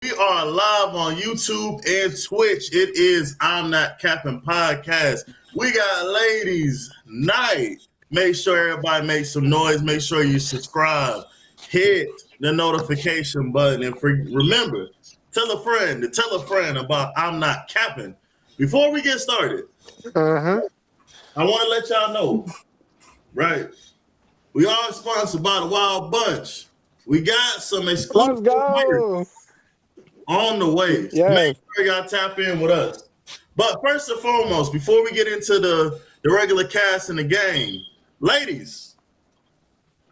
We are live on YouTube and Twitch. It is I'm Not Cappin Podcast. We got ladies night. Make sure everybody makes some noise. Make sure you subscribe. Hit the notification button. And remember, tell a friend about I'm Not Capping. Before we get started, Uh-huh. I want to let y'all know, right? We are sponsored by the Wild Bunch. We got some exclusive Let's go. on the way. Make Yes. sure y'all tap in with us. But first and foremost, before we get into the regular cast and the game, ladies,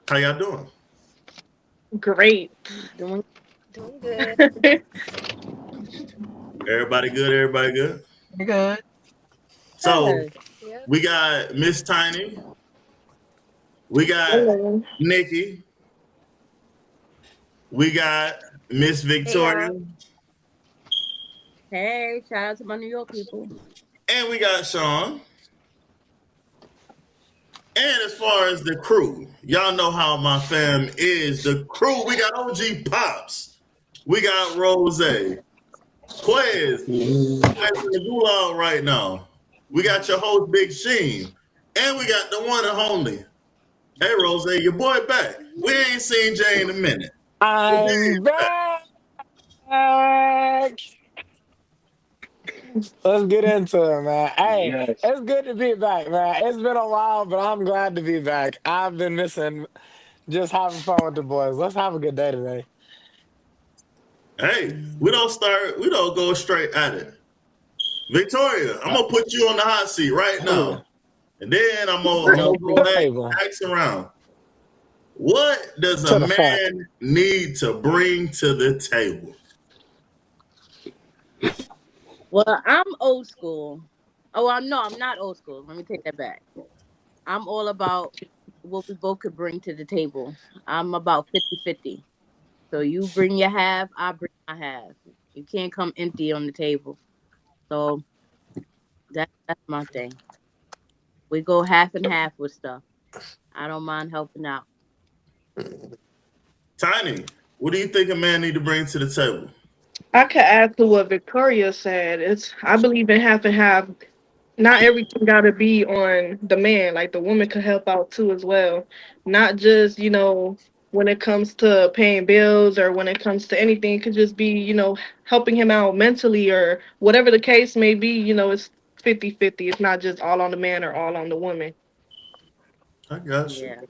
how y'all doing? Great. Doing good. Everybody good? Everybody good? You good? So Yep. we got Miss Tiny. We got Hello. Nikki. We got Miss Victoria. Hey, shout out to my New York people. And we got Sean. And as far as the crew, y'all know how my fam is. The crew, we got OG Pops. We got Rose. Quez. In the gulag right now. We got your host, Big Sheen. And we got the one and only. Hey, Rose, your boy back. We ain't seen Jay in a minute. I'm back. Let's get into it, man. Hey, Yes. it's good to be back, man. It's been a while, but I'm glad to be back. I've been missing just having fun with the boys. Let's have a good day today. Hey, we don't go straight at it. Victoria, I'm gonna put you on the hot seat right now. And then I'm gonna go back and ask around. What does a man need to bring to the table? Well, I'm old school. I'm not old school. Let me take that back. I'm all about what we both could bring to the table. I'm about 50-50. So you bring your half, I bring my half. You can't come empty on the table. So that's my thing. We go half and half with stuff. I don't mind helping out. Tiny, what do you think a man need to bring to the table? I could add to what Victoria said. I believe in half and half. Not everything gotta be on the man. Like the woman could help out too as well. Not just, when it comes to paying bills or when it comes to anything, it could just be, helping him out mentally or whatever the case may be, it's 50-50. It's not just all on the man or all on the woman. I got you. Yeah.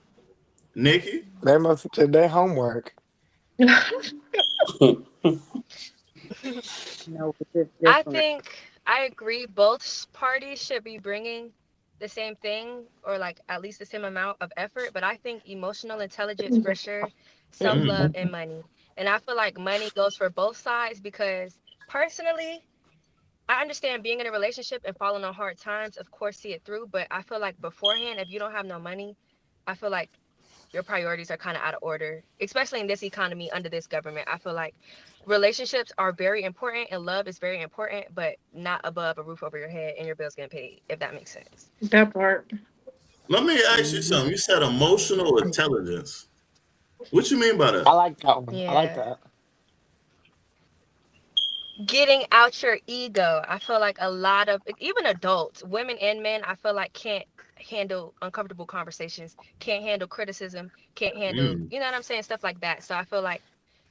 Nikki? They must have did their homework. No, it's just I different. think I agree. Both parties should be bringing the same thing or like at least the same amount of effort. But I think emotional intelligence for sure, self-love and money. And I feel like money goes for both sides because personally, I understand being in a relationship and falling on hard times, of course, see it through. But I feel like beforehand, if you don't have no money, I feel like your priorities are kind of out of order, especially in this economy under this government. I feel like relationships are very important and love is very important, but not above a roof over your head and your bills getting paid, if that makes sense. That part. Let me ask you something. You said emotional intelligence. What you mean by that? I like that one. I like Yeah. that. Getting out your ego. I feel like a lot of, even adults, women and men, I feel like can't handle uncomfortable conversations, can't handle criticism, can't handle, you know what I'm saying? Stuff like that. So I feel like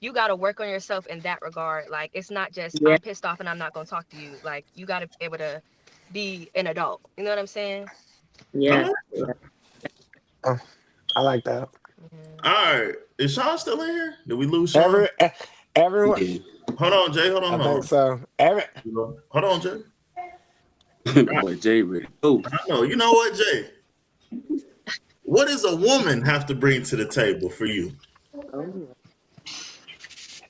you got to work on yourself in that regard. Like, it's not just, Yeah. I'm pissed off and I'm not going to talk to you. Like, you got to be able to be an adult. You know what I'm saying? Yeah. I like that. All right. Is Sean still in here? Did we lose Sean? Everyone. Yeah. Hold on, Jay. Hold on. I think so. Hold on, Jay. My boy Jay ready. Oh, I know. You know what, Jay? What does a woman have to bring to the table for you? Oh.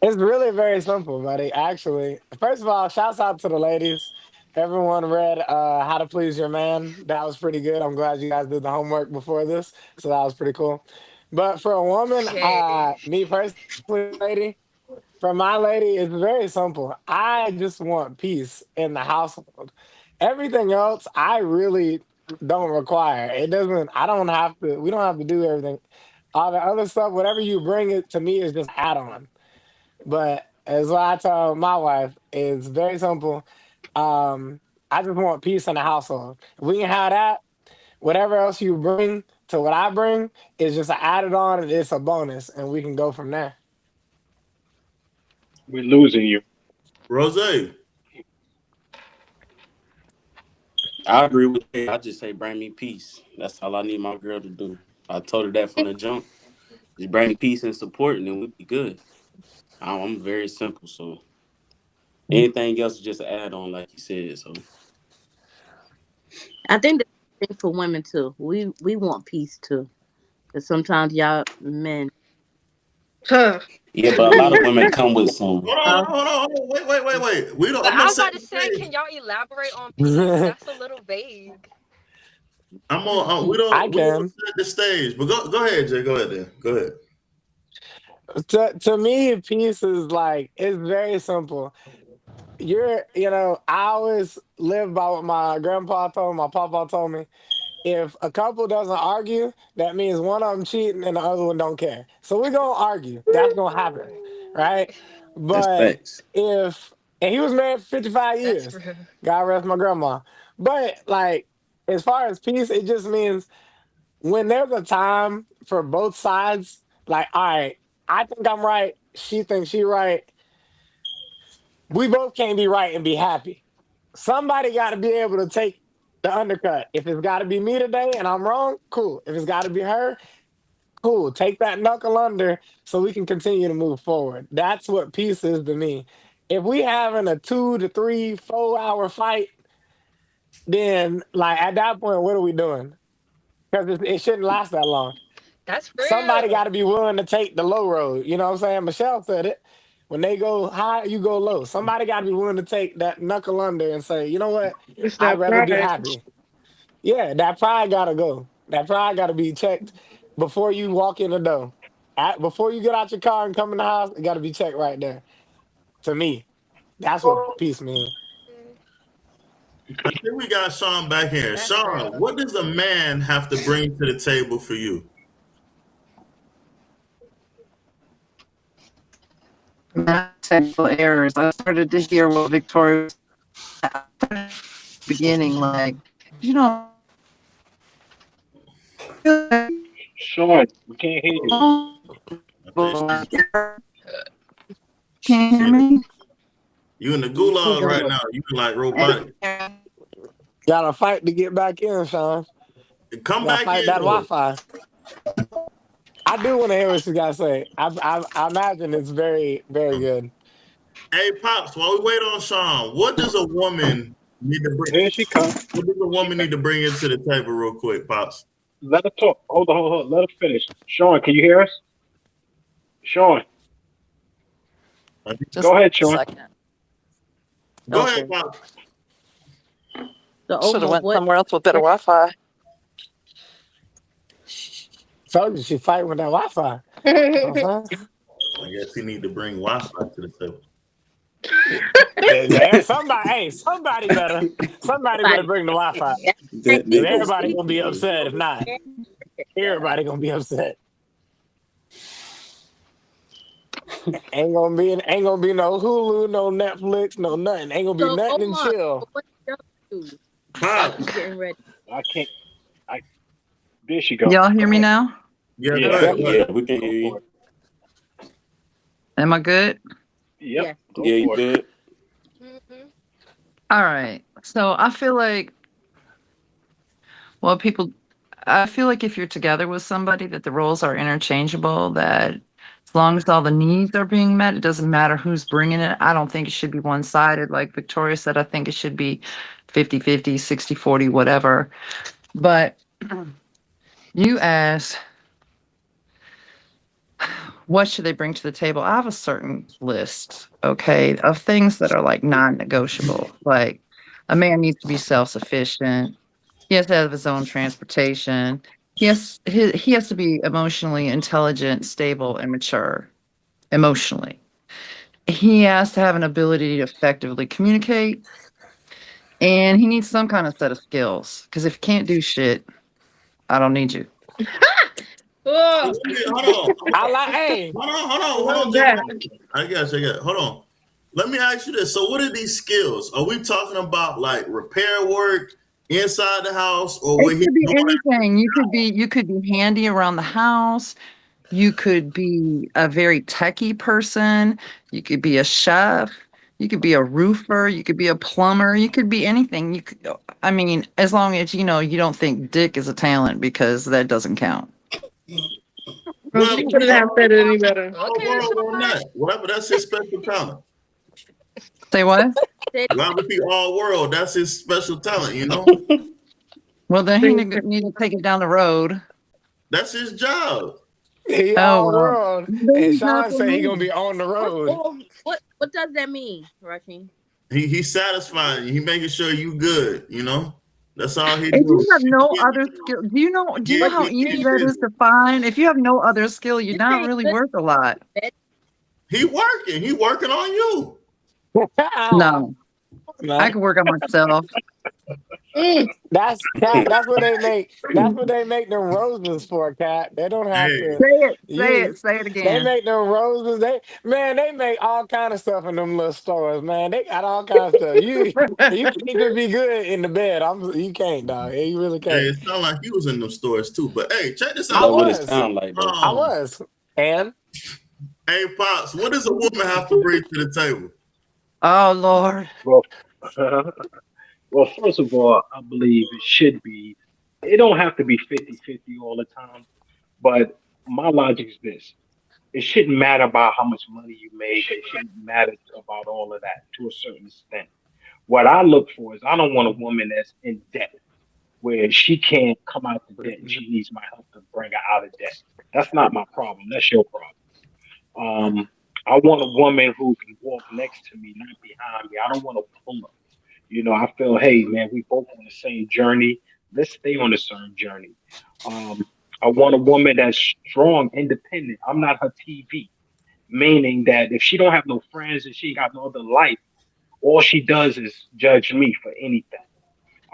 It's really very simple, buddy. Actually, first of all, shouts out to the ladies. Everyone read How to Please Your Man. That was pretty good. I'm glad you guys did the homework before this, so that was pretty cool. But for a woman, Okay. me personally, lady, for my lady, it's very simple. I just want peace in the household. Everything else, I really don't require. It doesn't. I don't have to. We don't have to do everything. All the other stuff, whatever you bring it to me, is just add on. But As what I tell my wife. It's very simple. I just want peace in the household. If we can have that, whatever else you bring to what I bring is just added on and it's a bonus, and we can go from there. We're losing you. Rose. I agree with that. I just say bring me peace. That's all I need my girl to do. I told her that from the jump. Just bring me peace and support, and then we'll be good. I'm very simple, so anything else is just an add on, like you said. So I think that's the thing for women too. We want peace too, because sometimes y'all men. Huh. yeah, but a lot of women come with some. Hold on. Wait. We don't. But I'm I not was about saying. to say, can y'all elaborate on peace? That's a little vague. I'm on. We I don't can. set the stage. But go ahead, Jay. Go ahead. Then. Go ahead. To me, peace is like it's very simple. I always live by what my grandpa told me, my papa told me. If a couple doesn't argue, that means one of them cheating and the other one don't care. So we're gonna argue. That's gonna happen, right? That's But facts. if and he was married for 55 That's years. real. God rest my grandma. But like as far as peace, it just means when there's a time for both sides, like, all right, I think I'm right, she thinks she right. We both can't be right and be happy. Somebody got to be able to take the undercut. If it's got to be me today and I'm wrong, cool. If it's got to be her, cool. Take that knuckle under so we can continue to move forward. That's what peace is to me. If we having a 2 to 3, 4 hour fight, then like at that point, what are we doing? Because it shouldn't last that long. That's Somebody real. got to be willing to take the low road. You know what I'm saying? Michelle said it. When they go high, you go low. Somebody got to be willing to take that knuckle under and say, you know what? It's I'd that rather be pride. happy. Yeah, that pride got to go. That pride got to be checked before you walk in the door. Before you get out your car and come in the house, it got to be checked right there. To me, that's what peace means. I think we got Sean back here. That's Sean, real. what does a man have to bring to the table for you? Not technical errors. I started to hear what Victoria was at the beginning, like, you know, Sean, we can't hear you. I think she's, can you hear me? you in the gulag right now. You like robotic. Got to fight to get back in, Sean. Come Got to back fight in that though. Wi-Fi. I do want to hear what you got to say. I imagine it's very, very good. Hey, Pops, while we wait on Sean, what does a woman need to bring? Here she comes. What does a woman need to bring into the table real quick, Pops? Let her talk. Hold on. Let her finish. Sean, can you hear us? Sean, Just go ahead, a Sean. second. Go Okay. ahead, Pops. The Should have over went what? somewhere else with better Wi-Fi. Told you she fight with that Wi-Fi. You know what I'm saying? I guess he need to bring Wi-Fi to the table. Yeah, somebody better bring the Wi-Fi. That Because nigga is everybody gonna be stupid. upset if not. Everybody gonna be upset. Ain't gonna be no Hulu, no Netflix, no nothing. Ain't gonna be So nothing and Omar, chill. what y'all do? Pops. Getting ready. I can't. There she goes. Y'all hear me now? Yeah, Yeah. go ahead. Go ahead. Yeah, we can Go hear for you. it. Am I good? Yep. Yes. Go Yeah, you for it. good? Mhm. All right. So I feel like, well, I feel like if you're together with somebody, that the roles are interchangeable, that as long as all the needs are being met, it doesn't matter who's bringing it. I don't think it should be one-sided. Like Victoria said, I think it should be 50-50, 60-40, whatever. But you asked, what should they bring to the table? I have a certain list, okay, of things that are like non-negotiable. Like a man needs to be self-sufficient. He has to have his own transportation. He has to be emotionally intelligent, stable, and mature emotionally. He has to have an ability to effectively communicate, and he needs some kind of set of skills. Because if you can't do shit, I don't need you. Oh, Hold on. I like, hey, Hold on, love Jay. that. I guess. Hold on. Let me ask you this. So what are these skills? Are we talking about like repair work inside the house or It what he's could be doing? anything. You could be handy around the house. You could be a very techie person. You could be a chef. You could be a roofer. You could be a plumber. You could be anything. I mean, as long as you don't think dick is a talent because that doesn't count. Bro, Well, she couldn't have said it any better. our Okay, world on Sean. that. Whatever, that's his special talent. Say what? Why would be all world? That's his special talent, you know? Well, then he need to take it down the road. That's his job. He Oh, all well. world. And Sean said he gonna be on the road. What does that mean, Raheem? He's satisfying you. He making sure you good, you know? That's all he If you does. have no other skill, do you know how easy that is to find? If you have no other skill, you're not really worth a lot. He working. He working on you. No, I can work on myself. That's Cat. That's what they make. That's what they make them roses for, Cat. They don't have Hey. to. Say it They again. make them roses. They make all kind of stuff in them little stores, man. They got all kinds of stuff. You can't just be good in the bed. You can't, dog. You really Hey, can't. it sound like he was in them stores too. But hey, check this I That's out. what it was. sound like, though. I was. And Hey, Pops, what does a woman have to bring to the table? Oh Lord. Well, well, first of all, I believe it should be. It don't have to be 50-50 all the time, but my logic is this: it shouldn't matter about how much money you make. It shouldn't matter about all of that to a certain extent. What I look for is I don't want a woman that's in debt where she can't come out the debt and she needs my help to bring her out of debt. That's not my problem. That's your problem. I want a woman who can walk next to me, not behind me. I don't want to pull her. I feel, hey, man, we both on the same journey. Let's stay on the same journey. Um, I want a woman that's strong, independent. I'm not her TV, meaning that if she don't have no friends and she got no other life, all she does is judge me for anything.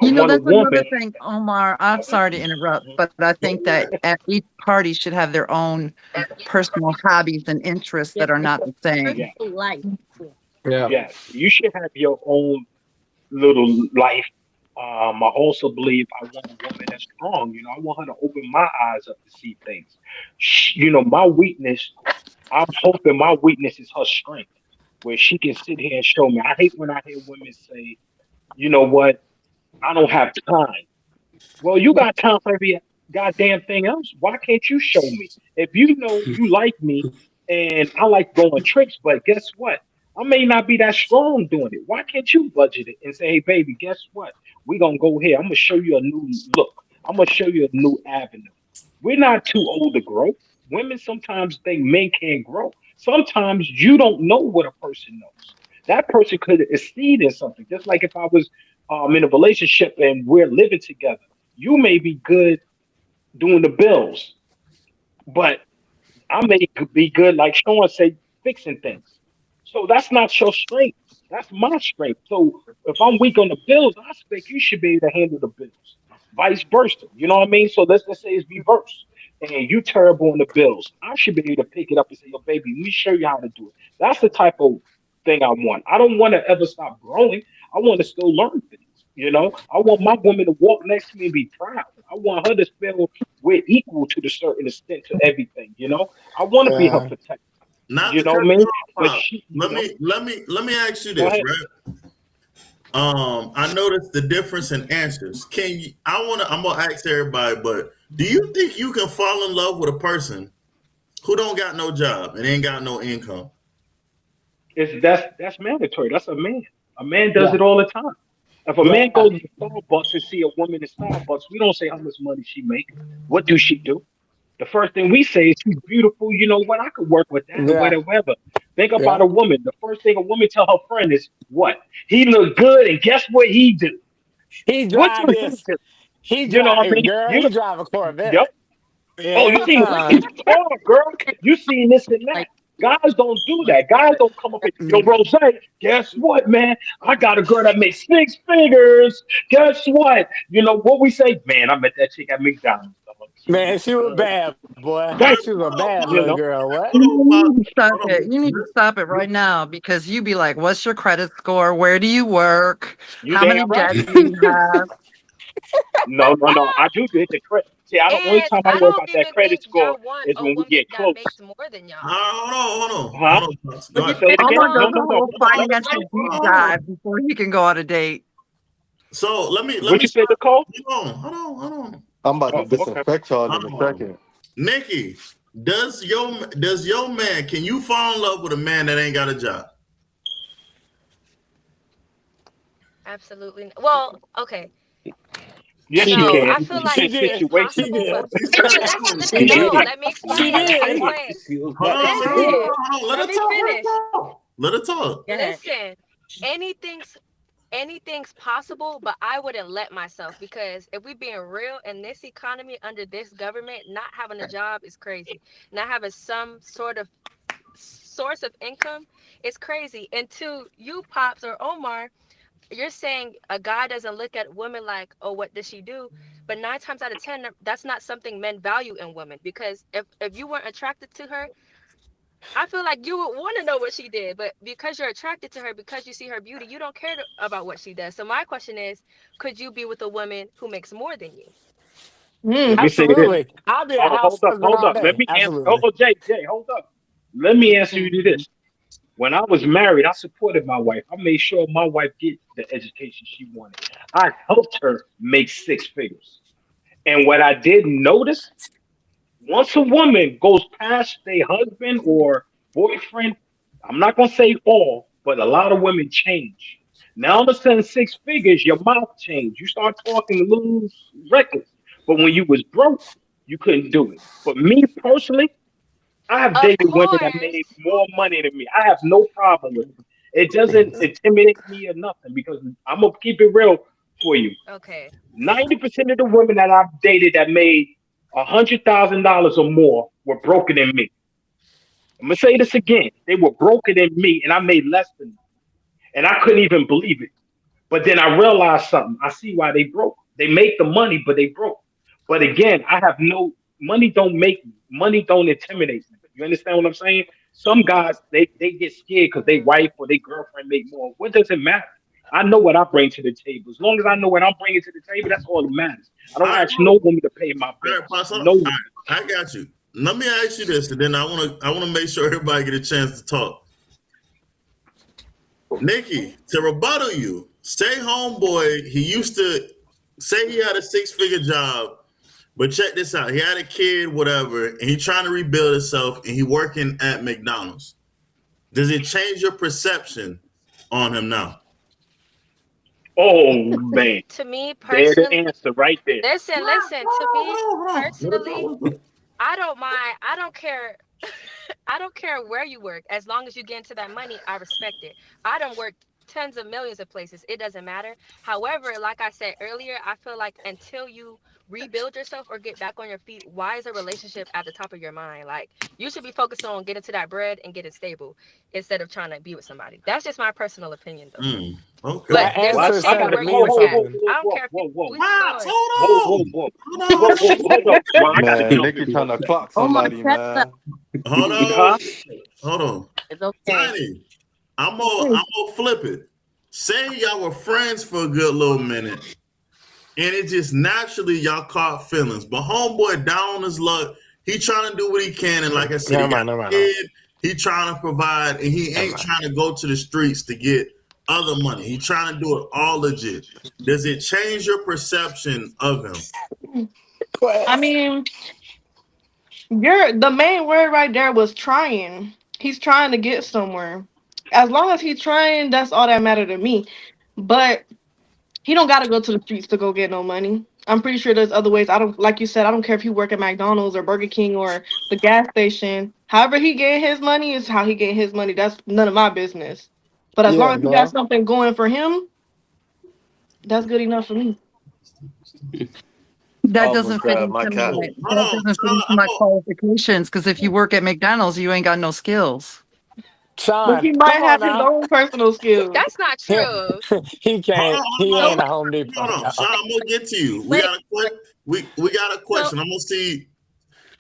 I want a That's another woman. thing, Omar. I'm sorry to interrupt, but I think that each party should have their own personal hobbies and interests that are not the same. Yeah, Personal life. yeah. yes, you should have your own little life. I also believe I want a woman that's strong. I want her to open my eyes up to see things. My weakness, I'm hoping my weakness is her strength, where she can sit here and show me. I hate when I hear women say, you know what, I don't have time. Well, you got time for every goddamn thing else. Why can't you show me? If you know you like me and I like going trips, but guess what? I may not be that strong doing it. Why can't you budget it and say, hey, baby, guess what? We're going to go here. I'm going to show you a new look. I'm going to show you a new avenue. We're not too old to grow. Women sometimes think men can't grow. Sometimes you don't know what a person knows. That person could exceed in something. Just like if I was in a relationship and we're living together, you may be good doing the bills, but I may be good, like Sean said, fixing things. So that's not your strength. That's my strength. So if I'm weak on the bills, I expect you should be able to handle the bills. Vice versa. You know what I mean? So let's say it's reverse. And you terrible on the bills. I should be able to pick it up and say, yo, baby, let me show you how to do it. That's the type of thing I want. I don't want to ever stop growing. I want to still learn things. I want my woman to walk next to me and be proud. I want her to feel we're equal to the certain extent to everything. I want to be her Yeah. protector. Not You to know cut what I you mean? off, But Pops. she, Let me ask you go this, ahead. right? I noticed the difference in answers. I'm gonna ask everybody, but do you think you can fall in love with a person who don't got no job and ain't got no income? That's mandatory. That's a man. A man does Yeah. it all the time. If a man Yeah. goes to Starbucks and see a woman in Starbucks, we don't say how much money she make. What do she do? The first thing we say is she's beautiful. You know what? I could work with that or Yeah. whatever. Think about Yeah. a woman. The first thing a woman tell her friend is what? He look good, and guess what he do? He What drive do he this. do? He You know what I drive, mean? girl. You He know, drive a yep. Corvette. Oh, you seen What Yeah. he's tall, girl. You seen this and like that. Guys don't do that. Guys don't come up and yo, Rose. Guess what, man? I got a girl that makes 6 figures. Guess what? You know what we say? Man, I met that chick at McDonald's. Dog. Man, she was bad, boy. Thank She was a bad you. little girl. What? You need to stop Hold it. You need to stop it right now because you be like, "What's your credit score? Where do you work? You How many damn right. debts do you have?" No. I do get the credit. See, the only And time I I worry don't about that even credit think score y'all want is a when we woman get that close. makes more than y'all. Huh? on. Pops. Go Let me ahead. say it I'm again. gonna go No, the no, no. whole Let me financial talk. deep dive before he can go on a date. So let me What you say, start. Nicole? Hold on. I'm about to Oh, okay. disinfect y'all in a Hold on. second. Nikki, does your man, can you fall in love with a man that ain't got a job? Absolutely. Well, okay. Yes, She you No, did. I can. feel She like It's did. She situational. possible, did. but She no, said listen. she No, did. let me She explain. Let me did. explain. Hold on. Listen. Let Let her me talk. finish. Let her talk. Go ahead. Listen. Anything's anything's possible, but I wouldn't let myself because if we being real in this economy under this government, not having a job is crazy. Not having some sort of source of income is crazy. And to you, Pops or Omar, you're saying a guy doesn't look at women like, oh, what does she do? But 9 times out of 10, that's not something men value in women because if you weren't attracted to her, I feel like you would want to know what she did, but because you're attracted to her, because you see her beauty, you don't care about what she does. So my question is, could you be with a woman who makes more than you? Let me say this. Absolutely. I'll be a house husband Hold all up. Let day. me answer. Absolutely. Jay, hold up. Let me answer you to this. When I was married, I supported my wife. I made sure my wife get the education she wanted. I helped her make six figures. And what I didn't notice, once a woman goes past their husband or boyfriend, I'm not gonna say all, but a lot of women change. Now all of a sudden, six figures, your mouth changed. You start talking a little reckless. But when you was broke, you couldn't do it. But me personally, I have Of dated women that course. made more money than me. I have no problem with it. It doesn't intimidate me or nothing because I'm gonna keep it real for you. Okay. 90% of the women that I've dated that made $100,000 or more were broken than me. I'm gonna say this again. They were broken than me, and I made less than them. And I couldn't even believe it. But then I realized something. I see why they broke. They make the money, but they broke. But again, I have no money. Don't make me. Money. Don't intimidate me. You understand what I'm saying? Some guys they get scared because they Mm-hmm. wife or they girlfriend make more. What does it matter? I know what I bring to the table. As long as I know what I'm bringing to the table, that's all that matters. I All don't right, ask no woman to pay my all right, bills. Pops. All No woman. right, I got you. Let me ask you this, and then I wanna make sure everybody get a chance to talk. Nikki, to rebuttal you, say homeboy, he used to say he had a six-figure job, but check this out. He had a kid, whatever, and he trying to rebuild himself and he working at McDonald's. Does it change your perception on him now? Oh man, To me there's the personally, answer right there. listen, to me Hold personally, on. I don't mind. I don't care. I don't care where you work. As long as you get into that money, I respect it. I don't work tens of millions of places. It doesn't matter. However, like I said earlier, I feel like until you rebuild yourself or get back on your feet, why is a relationship at the top of your mind? Like you should be focused on getting to that bread and getting stable instead of trying to be with somebody. That's just my personal opinion though. Okay. But That there's Well, no answer shade I in got said to to where you mean work at. something. I don't care if we keep Pops, going. Hold up, Ma. I got to Man, jump Nikki in trying real to quick. clock Oh my, somebody, shut up. man. hold Huh? on. Hold on. It's okay. Tiny, I'm gonna flip it. Say y'all were friends for a good little minute, and it just naturally y'all caught feelings. But homeboy down on his luck, he trying to do what he can, and like I said, he Never got mind, never a mind, never mind. kid. He trying to provide, and he Never ain't mind. trying to go to the streets to get other money. He trying to do it all legit. Does it change your perception of him? I mean, the main word right there was trying. He's trying to get somewhere. As long as he's trying, that's all that matter to me. But he don't gotta go to the streets to go get no money. I'm pretty sure there's other ways. I don't like you said, I don't care if you work at McDonald's or Burger King or the gas station. However he get his money is how he get his money. That's none of my business. But as Yeah, long as he got bro. something going for him, that's good enough for me. That doesn't Almost fit grabbed into my cat. that doesn't fit into my qualifications because if you work at McDonald's, you ain't got no skills. But Sean, he might come on have his now. own personal skills. That's not true. He Hold can't. on, He hold So on, ain't wait, a Home hold Depot. on. Sean, I'm gonna get to you. wait, wait. We got a So question. I'm gonna see,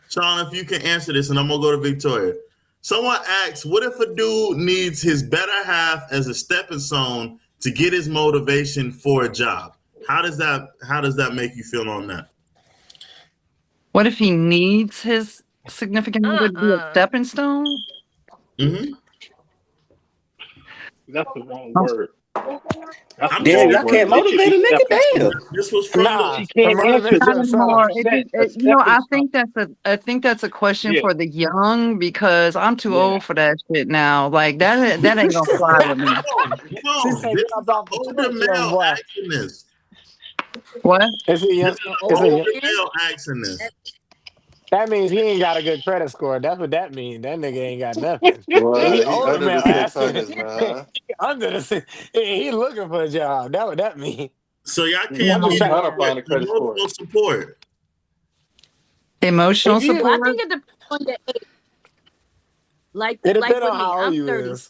Sean, if you can answer this, and I'm gonna go to Victoria. Someone asks, what if a dude needs his better half as a stepping stone to get his motivation for a job? How does that make you feel on that? What if he needs his significant other to be a stepping stone? Mm-hmm. That's the wrong Oh, word. That's I'm the Damn, just wrong y'all can't word. It should motivate be a nigga. stepping Damn. stone. this was from Nah, She the can't answer motivate that. not That's what yourself. anymore. I'm It saying. just, A stepping stone. I think that's a question Yeah, for the young because I'm too yeah. old for that shit now. Like that ain't gonna fly with me. She hold on. said, This "Get is up an off the older porch, young male boy." asking this. What? Is he This young? is an an Is older he? older man. male asking this. That means he ain't got a good credit score. That's what that means. That nigga ain't got nothing. He What? He older under male the asking. 600s, Yeah, man. He under the. He looking for a job. That what that mean. So y'all He, I'm can't just be he trying. trying to yeah. support, find a credit score. emotional support. Emotional If you, Well, I support? think it depends on your age. it Like depends with on me, how old you is.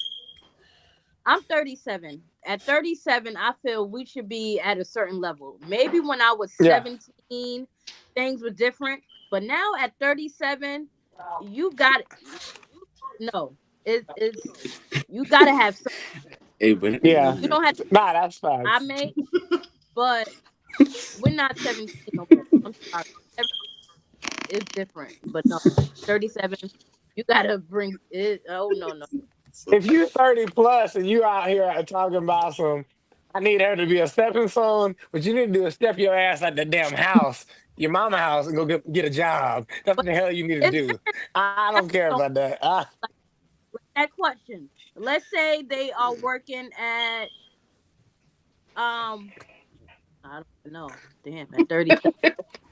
I'm 37. At 37, I feel we should be at a certain level. Maybe when I was Yeah, 17, things were different. But now at 37, you got no. It's you got to have some. Hey, but yeah. You don't have to. Nah, that's I facts. may, but we're not 17 no more. I'm sorry. It's different. But no, 37, you got to bring it. Oh, no, no. If you 30 plus and you out here talking about some, I need her to be a stepping stone. What you need to do is step your ass out the damn house, your mama house, and go get a job. That's what But the hell you need to it's do. I don't care different. about that. That question. Let's say they are working at I don't know. Damn, at 37.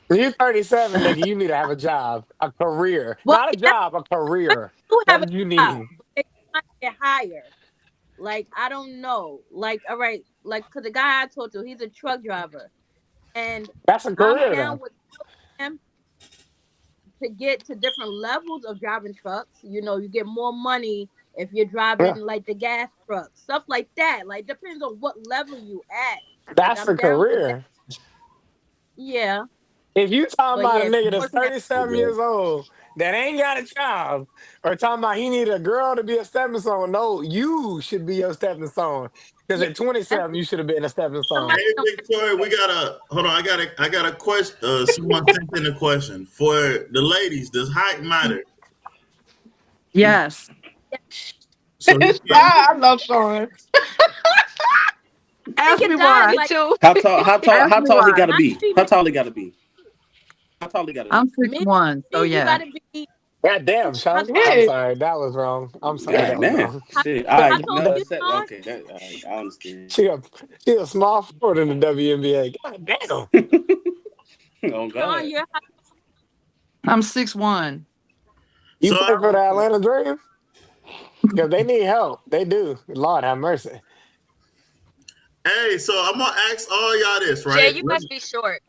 When you're 37, nigga, you need to have a job, a career. Well, Not a yeah, job, a but career. you do That's have a what you job, need. but they might get higher. Like I don't know. Like all right, like cause the guy I talked to, he's a truck driver, and That's a I'm career down then. with him to get to different levels of driving trucks. You know, you get more money if you're Yeah, driving like the gas trucks, stuff like that. Like depends on what level you at. Like that's I'm a down for that. career. Yeah, If you talking but about yeah, a if nigga you're that's working at 37 years old that ain't got a job, or talking about he need a girl to be a stepping stone, no, you should be your stepping stone. Because yeah, at that's 27, you should have been a stepping stone. somebody Hey don't Victoria, we got a hold on. I got a question. Someone sent in a question for the ladies. Does height matter? Yes. So he said, I love Sean. think Ask me it does. why. Me Like too. how tall? How tall? Ask How me tall he why. gotta not be? How female. tall he gotta be? How tall he gotta be? I'm six Men, one, so you yeah. gotta be. God damn, How Sean. tall? I'm Yeah. sorry. That was wrong. I'm sorry. God That was damn. wrong. How, Shit. All how right. tall are No, you, set. Sean? Okay. That. All right, I understand. She a small forward in the WNBA. God damn. Oh Sean, God. you're I'm 6'1". You so play for oh, the okay. Atlanta Dream? Because they need help. They do. Lord have mercy. hey, so I'm gonna ask all y'all this, Jay, right? you must be short.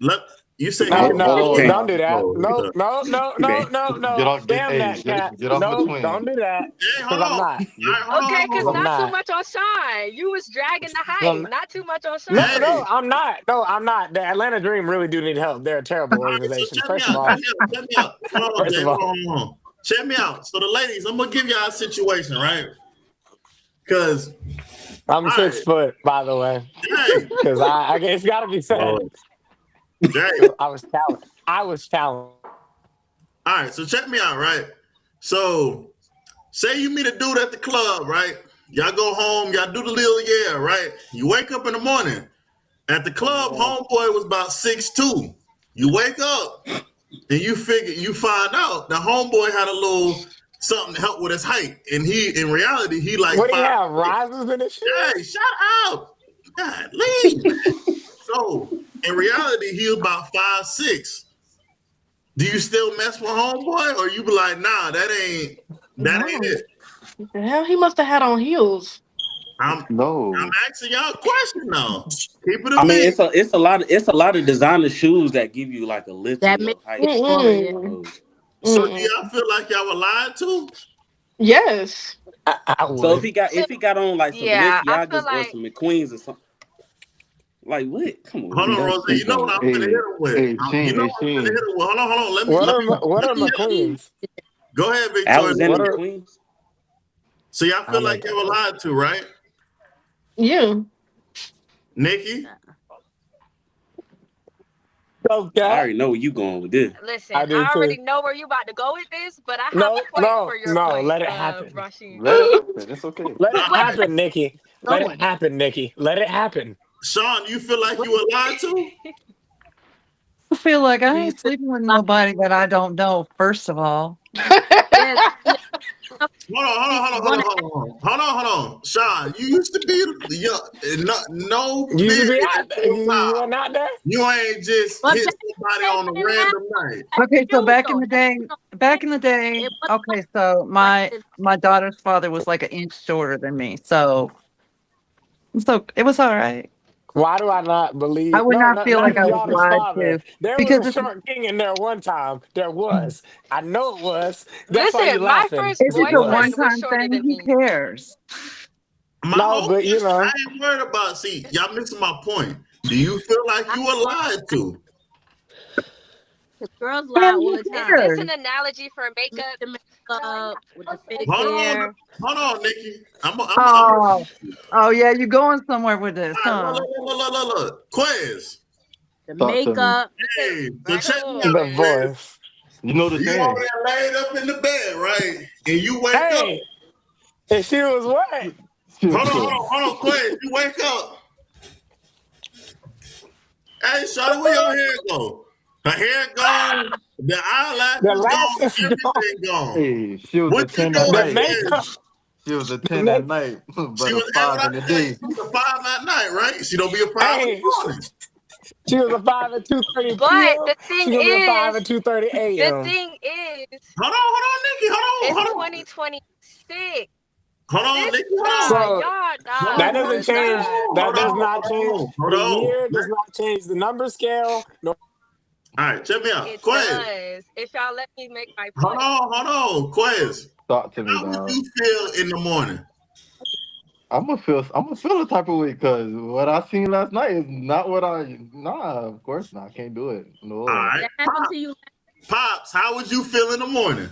Let you say No, you Hold no, on Damn. don't now. do that. No, hey, no, no, no, Man. no, Get no. off. Damn Hey, that cat. get off the No, twin. don't do that. hold Because I'm on. All not. right, hold on, Okay, hold because Because on. I'm not too not. much on Sean. You was dragging the 'Cause I'm height, not. not too much on No, Sean. no, Hey, I'm not. No, I'm not. The Atlanta Dream really do need help. They're a terrible all right, so organization. check me First of out, check all, me out, check me out. Hold on, first Jay, of hold all, on, hold on. Check me out. So the ladies, I'm gonna give y'all a situation, right? Because I'm all right, 6 foot, by the way. Jay, Because I it's got to be said. Lord, Jay. 'Cause I was talented. I was talented. All right, so check me out, right? So say you meet a dude at the club, right? Y'all go home, y'all do the little yeah, right? You wake up in the morning. At the club, homeboy was about 6'2". You wake up and you find out the homeboy had a little something to help with his height. And in reality, he like What do you five. have? Risers in his Hey, shoes? shut up. God, leave. So in reality, he was about 5'6". Do you still mess with homeboy, or you be like, nah, that ain't No. it? What the hell? He must have had on heels. I'm No. asking y'all a question now. Keep it I a mean, beat. it's a lot of designer shoes that give you like a little That your makes height. it taller. Yeah. Mm-mm. So So do Mm-mm. y'all feel like y'all were lied to? Yes. I So would. if he got on like some Yeah, I feel Balenciagas or like some McQueens or something, like what? Come on, Hold on, man. Rose. You know what I'm finna hit him with. You know what I'm finna hit him with. Hold on. What are Let me McQueens? go ahead, Victoria. Alexander What are McQueen's. So y'all I feel don't know like what you that were is. lied to, right? Yeah. Nikki? I Okay. already know where you going with this. listen, I do I too. already know where you about to go with this, but I have No, a point no, for your no. point, Let it happen. Rashid. Let it happen. It's okay. Let it Nah, Wait, happen, Nikki. Let going. it happen, Nikki. Let it happen. Sean, you feel like you were lied to? I feel like I Do you ain't feel sleeping with like nobody that I don't know, first of all. there's Hold one on. Sean, you used to be no You used to be period out there. full You were time. not there. You ain't just but hit back somebody then on a they didn't have random night. Okay, so shoes though. back in the day, It was okay, so like my daughter's father was like an inch shorter than me. So it was all right. Why do I not I believe? would No, not not, feel not like your I was daughter's lied father. to There was because a short king in there one time. There was. I know it was. That's why you Listen, my laughing. first if It it's a was. boyfriend was one-time shorter thing, than who me. cares? My No, whole but you question, I know, ain't worried about. See, y'all missing my point. Do you feel like you were lied to? because girls lie Man, all who the Is time. this cares? an analogy for With makeup? the makeup, with the fake Hold hair. on, Nikki. Oh, oh yeah, you going somewhere with this, All right, huh? look. Quiz. The Talk to me. makeup. Hey, so Right check me on, out, the man. Quiz. voice. You know the You over saying. there laid up in the bed, right? And you wake up. Hey, and she was what? She was good. Hold on, Quiz. You wake up. Hey, Shawty, where your hair go? Her hair gone. The The eyelashes lash gone. is gone. Everything gone. Hey, she was a What you 10 at doing, The night. makeup. Quiz? She was a The 10 at make. night, She but a was at what 5 I in the said. day. She was a 5 at night, right? She don't be a 5 in Hey, the morning. she was a 5 at 2:30 But p.m. the thing She gonna be a 5 is, at 2:30 the a.m. thing is, Hold on, Nikki. it's Hold on. 2026. Hold on, This, Nikki. nah, So y'all, that nah, doesn't cause change. That does not change. Hold The on. year does not change the number scale. No. All right, check me out. it Quiz. does. If y'all let me make my Hold point. on. Quiz. Talk to me, How would dog. you feel in the morning? I'm gonna feel the type of way because what I seen last night is not what of course not. I can't do it. No All way. right. That happened to you. Pops, how would you feel in the morning?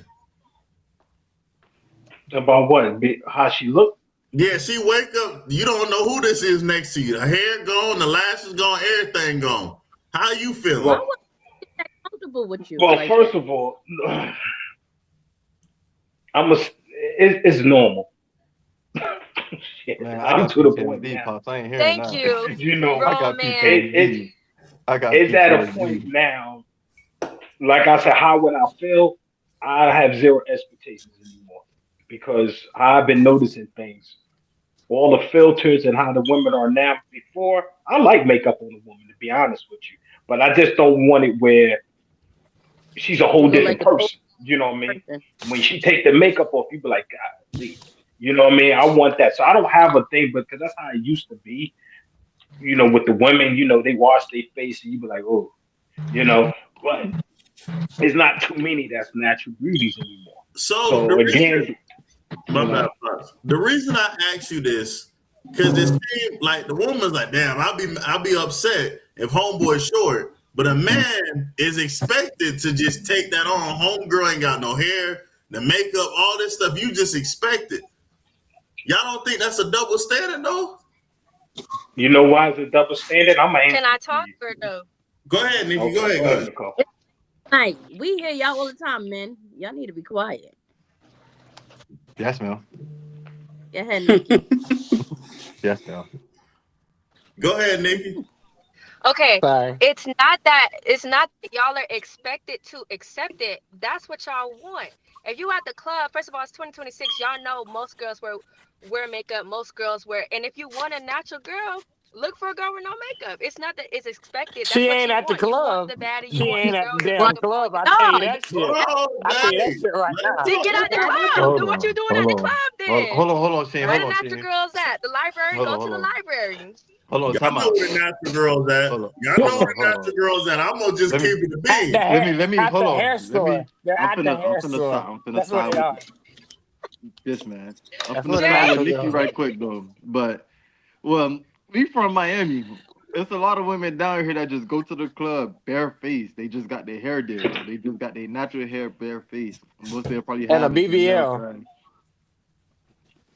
About what? How she looked? Yeah, she wake up. You don't know who this is next to you. The hair gone, the lashes gone, everything gone. How you Why feeling? Well, would she get comfortable with you well, like first that? of all, it's normal. Shit, Man, I I'm got to the point PTSD, now. pops. I ain't hearing Thank that. you, You know, I grown got man. it PTSD. I got it's at a point PTSD. now. Like I said, how would I feel? I have zero expectations anymore because I've been noticing things. All the filters and how the women are now. Before, I like makeup on a woman, to be honest with you, but I just don't want it where she's a You whole look different like a total person. You know what I mean? person. When she take the makeup off, you be like, God, Lee. You know what I mean? I want that. So I don't have a thing, but because that's how it used to be. You know, with the women, they wash their face, and you be like, oh, but it's not too many that's natural beauties anymore. So the So reason, again, my you bad, know, Pops. The reason I ask you this, because it seems like the woman's like, damn, I'll be upset if homeboy's short, but a man is expected to just take that on. Homegirl ain't got no hair, the makeup, all this stuff. You just expect it. Y'all don't think that's a double standard, though? you know why it's a double standard? I'm gonna Can answer I it for talk you. or no? Go ahead, Nikki. Go Okay, ahead. go Go ahead, ahead. Nicole. Like, we hear y'all all the time, men. Y'all need to be quiet. Yes, ma'am. Go ahead, Nikki. Yes, ma'am. Go ahead, Nikki. Okay, Sorry. it's not that y'all are expected to accept it. That's what y'all want. If you at the club, first of all, it's 2026. Y'all know most girls wear makeup. Most girls wear, and if you want a natural girl, look for a girl with no makeup. It's not that it's expected. That's She what ain't you at the want. You want club. the baddie. You She want the ain't at girl the with Well, damn makeup on. club. I tell you no, that shit. Hold on, I tell you that Dave. shit right Let him now. Then get talk. out the that is club. Hold Do what you on. doing Hold at the on. club Hold then. on. Hold on, Shane. Where Hold the on, natural Shane. girls at? The library. Hold Go on. to Hold the on. library. Hold on. Y'all Time know out. where the natural girls at. Hold on. Y'all Hold know on. where the Hold on. natural girls at. I'm gonna just Let keep me. it a At the bean. hair, Let me. at Hold the on. hair store. They're I'm at the hair finna store. stop. I'm finna That's where side they with are. you. this, man. I'm That's gonna what start with natural Nikki girls right do. quick though. But well, we from Miami. There's a lot of women down here that just go to the club bare face. They just got their hair did. So they just got their natural hair bare face. Most they'll probably And a have is their nails BBL. done.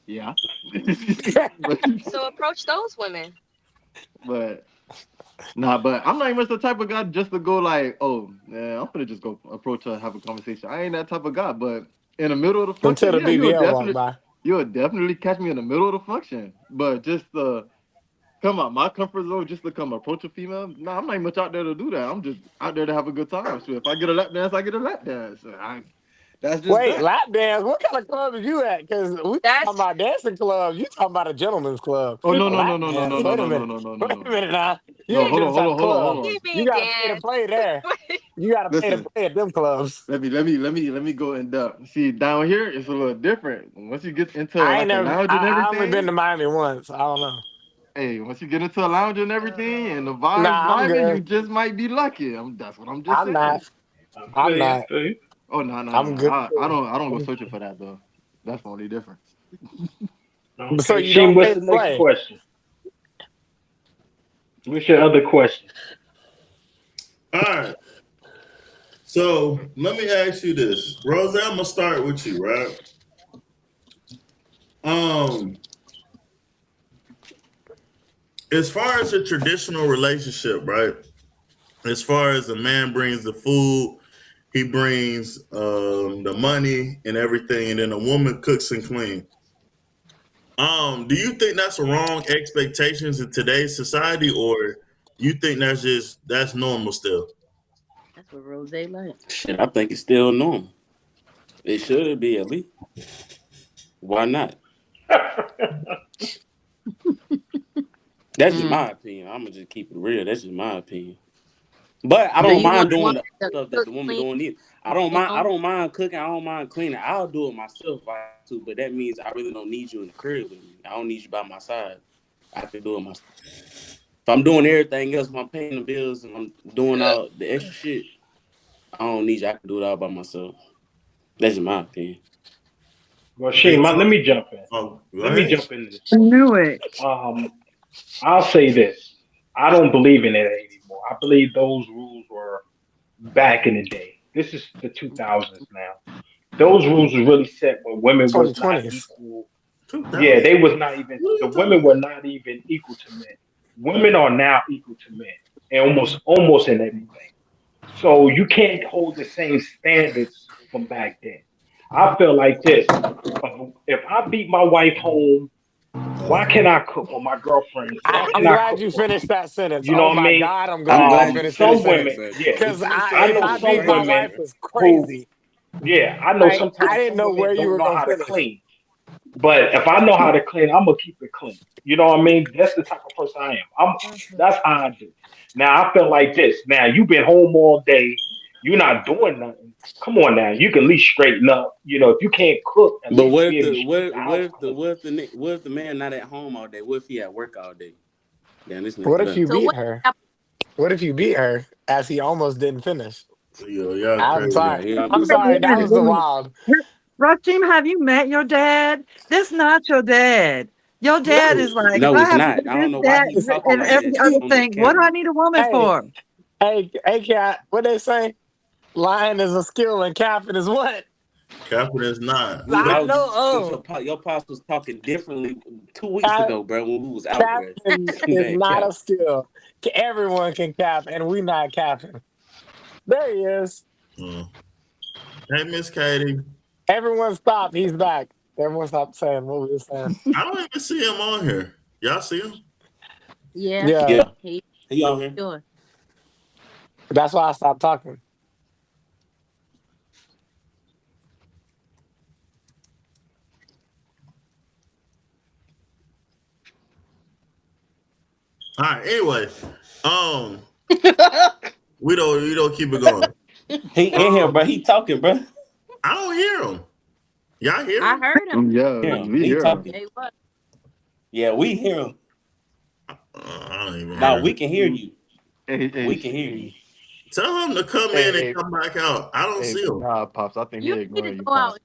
Yeah. but, So approach those women. but nah, but I'm not even the type of guy just to go like, oh, yeah, I'm gonna just go approach her, have a conversation. I ain't that type of guy. But in the middle of the Until function, the yeah, BBL walk by. you'll definitely catch me in the middle of the function. But just come out my comfort zone just to come approach a female. Nah, I'm not even much out there to do that. I'm just out there to have a good time. So if I get a lap dance, I get a lap dance. That's just Wait, that. lap dance? What kind of club is you at? Because we talking That's about dancing clubs. You talking about a gentleman's club. Oh no A no no lap no no no dance? no Wait a no no minute. no no no Wait no. a minute now. You No, ain't hold been on, inside hold the on, hold on, club. hold he on. You being got to pay to gassed. play there. You got to pay to Listen, play at them clubs. let me go in depth. See, down here it's a little different. Once you get into I ain't like a never. lounge and I only been everything, to Miami once. I don't know. hey, once you get into a lounge and everything, and the vibes Nah, I'm vibing, you good. just might be lucky. That's what I'm just I'm not. saying. I I'm feel you. I not. feel you. Oh no no no I'm no. good. I don't go searching for that though. That's the only difference. So Okay, you Sheen, don't pay what's to the next play? question? What's your other question? All right. So let me ask you this, Rose. I'm gonna start with you, right? Um, as far as a traditional relationship, right? As far as a man brings the food, he brings the money and everything, and then a woman cooks and cleans. Do you think that's a wrong expectations in today's society, or you think that's normal still? That's what Rose like. Shit, I think it's still normal. It should be at least. Why not? That's just Mm. my opinion. I'm gonna just keep it real. That's just my opinion. But I So don't you mind want a doing woman the to stuff that cook, the woman clean, doing either. I don't stay mind. I home? don't mind cooking. I don't mind cleaning. I'll do it myself if I have to. But that means I really don't need you in the crib with me. I don't need you by my side. I can do it myself. If I'm doing everything else, if I'm paying the bills and I'm doing all the extra shit, I don't need you. I can do it all by myself. That's just my opinion. Well, Hey, Sheen, let me jump in. oh, go Let me ahead. jump into I this. knew it. Um, I'll say this. I don't believe in it anymore. I believe those rules were back in the day. This is the 2000s now. Those rules were really set when women was not 2020s. equal. Yeah, 2000. they was not even. What are The you women talking were not even equal to men. Women are now equal to men, and almost in everything. So you can't hold the same standards from back then. I feel like this. If I beat my wife home, why can't I cook for my girlfriends? Why I'm can't I glad cook you for her? finished that sentence. You know Oh what I my mean? God, I'm I'm glad you glad you finished that Some finished that, women, sentence. bro. yeah. Because Because you didn't say I that if know shit I was beat some my crazy, women wife, bro. it's who, crazy. yeah, I know Like sometimes I didn't some know women where you don't were know gonna how to finish. clean. But if I know how to clean, I'm gonna keep it clean. You know what I mean? That's the type of person I am. Mhm. That's how I do. Now I feel like this. Now you've been home all day, you're not doing nothing. Come on now, you can at least straighten up. You know, if you can't cook, at But least what be if able to the keep the house clean. what if the man not at home all day? What if he at work all day? Damn, this What nigga if you left. So beat what? her? What if you beat her as he almost didn't finish? about? Yo, y'all I'm crazy. Yeah, sorry. yeah. I'm Wait a sorry. That minute, was wait the a minute. wild. Rashim, have you met your dad? This not your dad. Your dad What? is like, if No, I it's have to not. do I this, don't know why that, he talking and like every that other on this thing, what do I camera. need a woman Hey, for? hey, cat. What they say? Lying is a skill and capping is what? Captain is not. I Bro, know. your pops was talking differently 2 weeks Cap, ago, bro, when we was out there. capping is Man, not a cap. skill. Everyone can cap, and we not capping. There he is. Mm. Hey, Miss Katie. Everyone stop. He's back. Everyone stop saying what we were saying. I don't even see him on here. Y'all see him? Yeah, Yeah, Yeah, he he on here. sure. that's why I stopped talking. All right. Anyway, um, we don't keep it going. He in here, bro. Um, He talking, bro. I don't hear him. Y'all hear I him? heard him. Yeah, Yeah, we he hear him. talking. Hey, what? Yeah, we hear him. I don't even Now hear we him. can hear you. Hey, We can hear you. Tell him to come in and hey, come back out. I don't see him. nah, pops. I think he You need to ignoring you, go out. pops.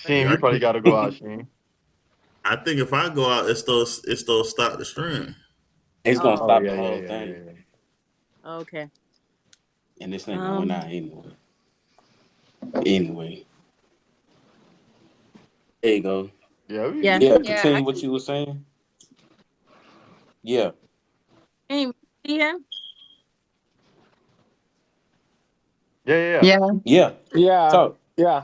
Sheen, you probably got to go out, Sheen. I think if I go out, it's those stop the stream. It's gonna Oh, stop yeah, the yeah, whole yeah, thing, yeah, yeah. Okay. and this nigga went out anyway. Anyway, there you go. Yeah, Yeah. Yeah, Yeah, continue what you were saying. Yeah, Hey, you see him? yeah. Yeah. yeah. Yeah, Talk. yeah.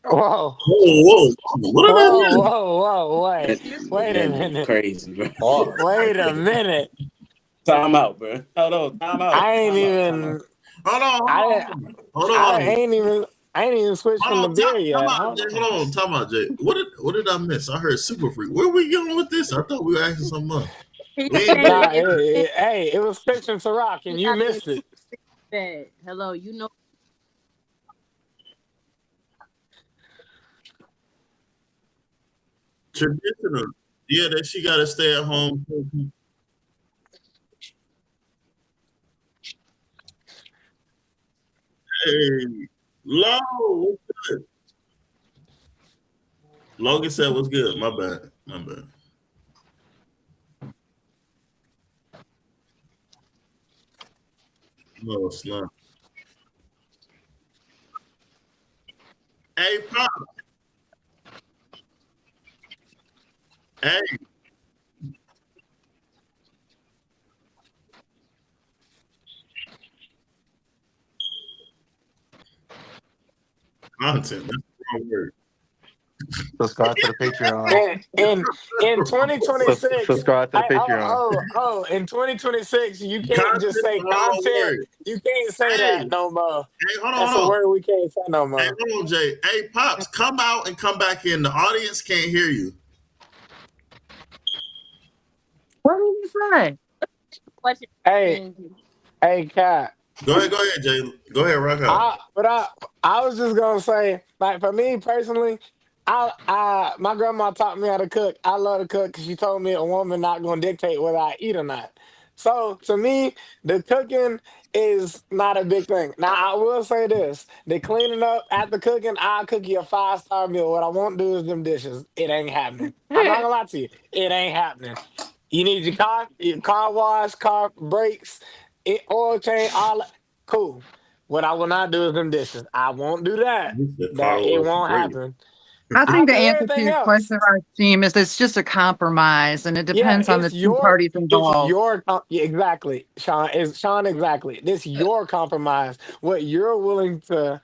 Whoa, Whoa, what did I whoa, miss? whoa, whoa! That, Wait a that nigga minute. crazy, bro. Pause. Wait a minute. Time out, bro. Hold on. Time out. I ain't Time out. Time out. even. Hold on, hold I on, hold I on. ain't even. I ain't even switched from Hold the on, beer time yet. out, Hold Jay. on. Hold on, time out, Jay. What did I miss? I heard Super Freak. Where we going with this? I thought we were asking something else. He's We ain't saying Nah, back. hey, it was fiction to rock, and he you got the missed it. bed. Hello, you know. Traditional. Yeah, that she got to stay at home. Hey, Lo, what's good? Logan said, "What's good?" My bad. My bad. No, it's not. Hey, Pop. Hey, content. That's the wrong word. Subscribe to the Patreon. In 2026, Subscribe to the Patreon. in 2026, you can't Content just is say the wrong content. word. You can't say Hey, that no more. hey, hold on, That's a hold on. word we can't say no Hey, more. hold on, Jay. Hey, Pops, come out and come back in. The audience can't hear you. What did you say? Question. Hey, Kat. Go ahead, Jay. Go ahead, rock out. I was just gonna say, like for me personally, my grandma taught me how to cook. I love to cook because she told me a woman not gonna dictate whether I eat or not. So to me, the cooking is not a big thing. Now I will say this: the cleaning up after cooking, I'll cook you a 5-star meal. What I won't do is them dishes. It ain't happening. I'm not gonna lie to you. It ain't happening. You need your car wash, car brakes, oil change, all that. Cool. What I will not do is them dishes. I won't do that. The car That it wash won't great. happen. I I'll think the do answer to everything your else. question, Rasheem, is it's just a compromise, and it Yeah, depends on the two parties involved. yeah, exactly, Sean. Is Sean exactly? This your compromise. What you're willing to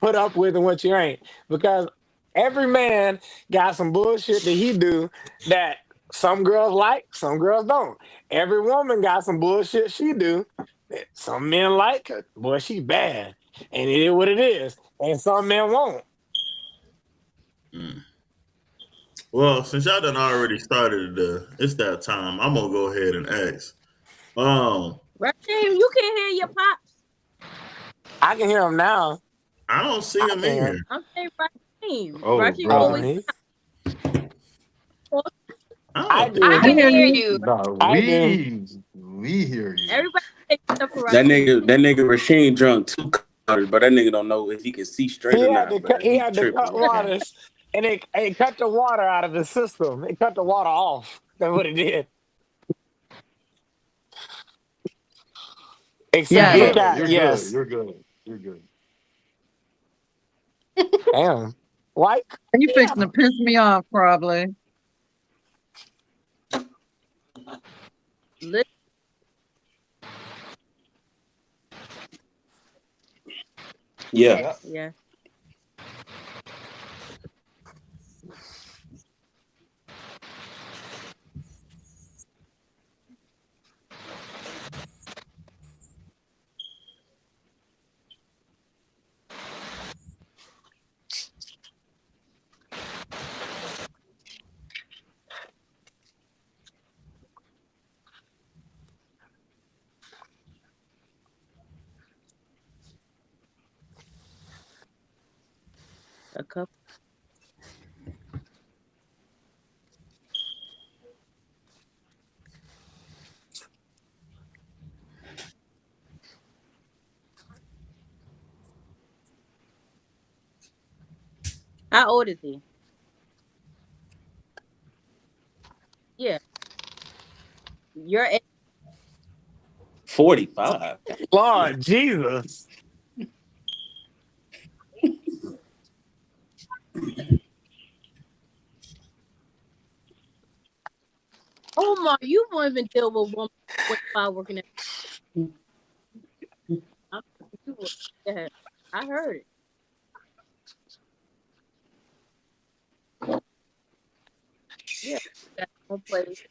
put up with and what you ain't. Because every man got some bullshit that he do that some girls like, some girls don't. Every woman got some bullshit she do that some men like her. Boy, she bad. And it is what it is. And some men won't. Mm. Well, since y'all done already started, it's that time. I'm gonna go ahead and ask. Raheem, you can't hear your pops. I can hear him now. I don't see I him can in hear him. here. I'm saying Raheem. Oh, Raheem bro. always I I don't think I do. I can hear hear you. you. Nah, I do. we hear you. everybody take stuff for That Raheem. nigga Rasheen drunk 2 cups, but that nigga don't know if he can see straight or not, bro. He He had to cut tripping right now. waters and it cut the water out of his system. It cut the water off. That's what it did. You're Except Yes. for good. cat, You're good. yes. You're good. You're good. Damn. Why? You Yeah. fixing to piss me off, probably. Listen, Yeah. Yeah. yeah. A couple. How old is he? Yeah, your age. 45. Lord Jesus. Omar, you won't even deal with woman 25 working at. I'm, you would. Yeah, I heard it. Yeah, got no place.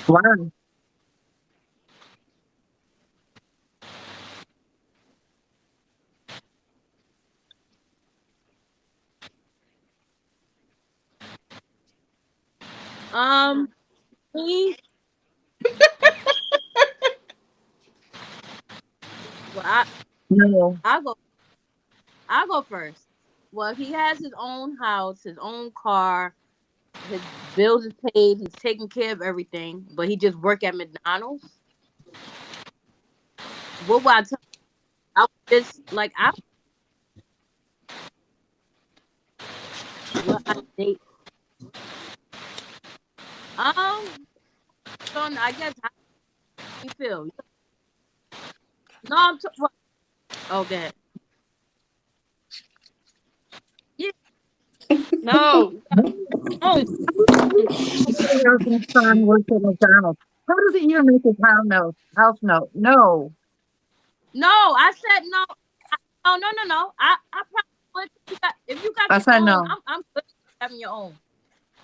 Wow. He. Well, No. I go. I go first. Well, he has his own house, his own car, his bills is paid, he's taking care of everything, but he just work at McDonald's. What would I tell? I would just like I what I date. So I guess how you feel? No, what? Okay. Yeah. No. Oh, Your son works at McDonald's. How does it even make his house note? House note? No. No, I said no. No. I probably would if you got I your said own. no. I'm good with having your own.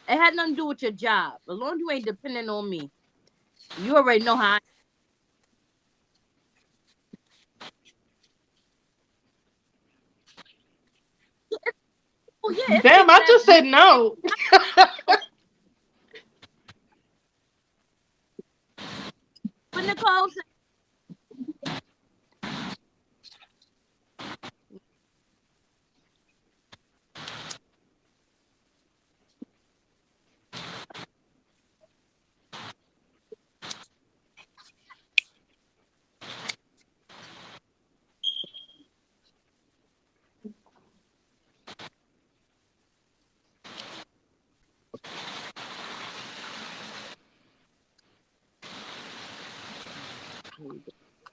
It had nothing to do with your job. As long as you ain't depending on me, you already know how. Oh yeah, it's damn, people I that just said no. when Nicole said,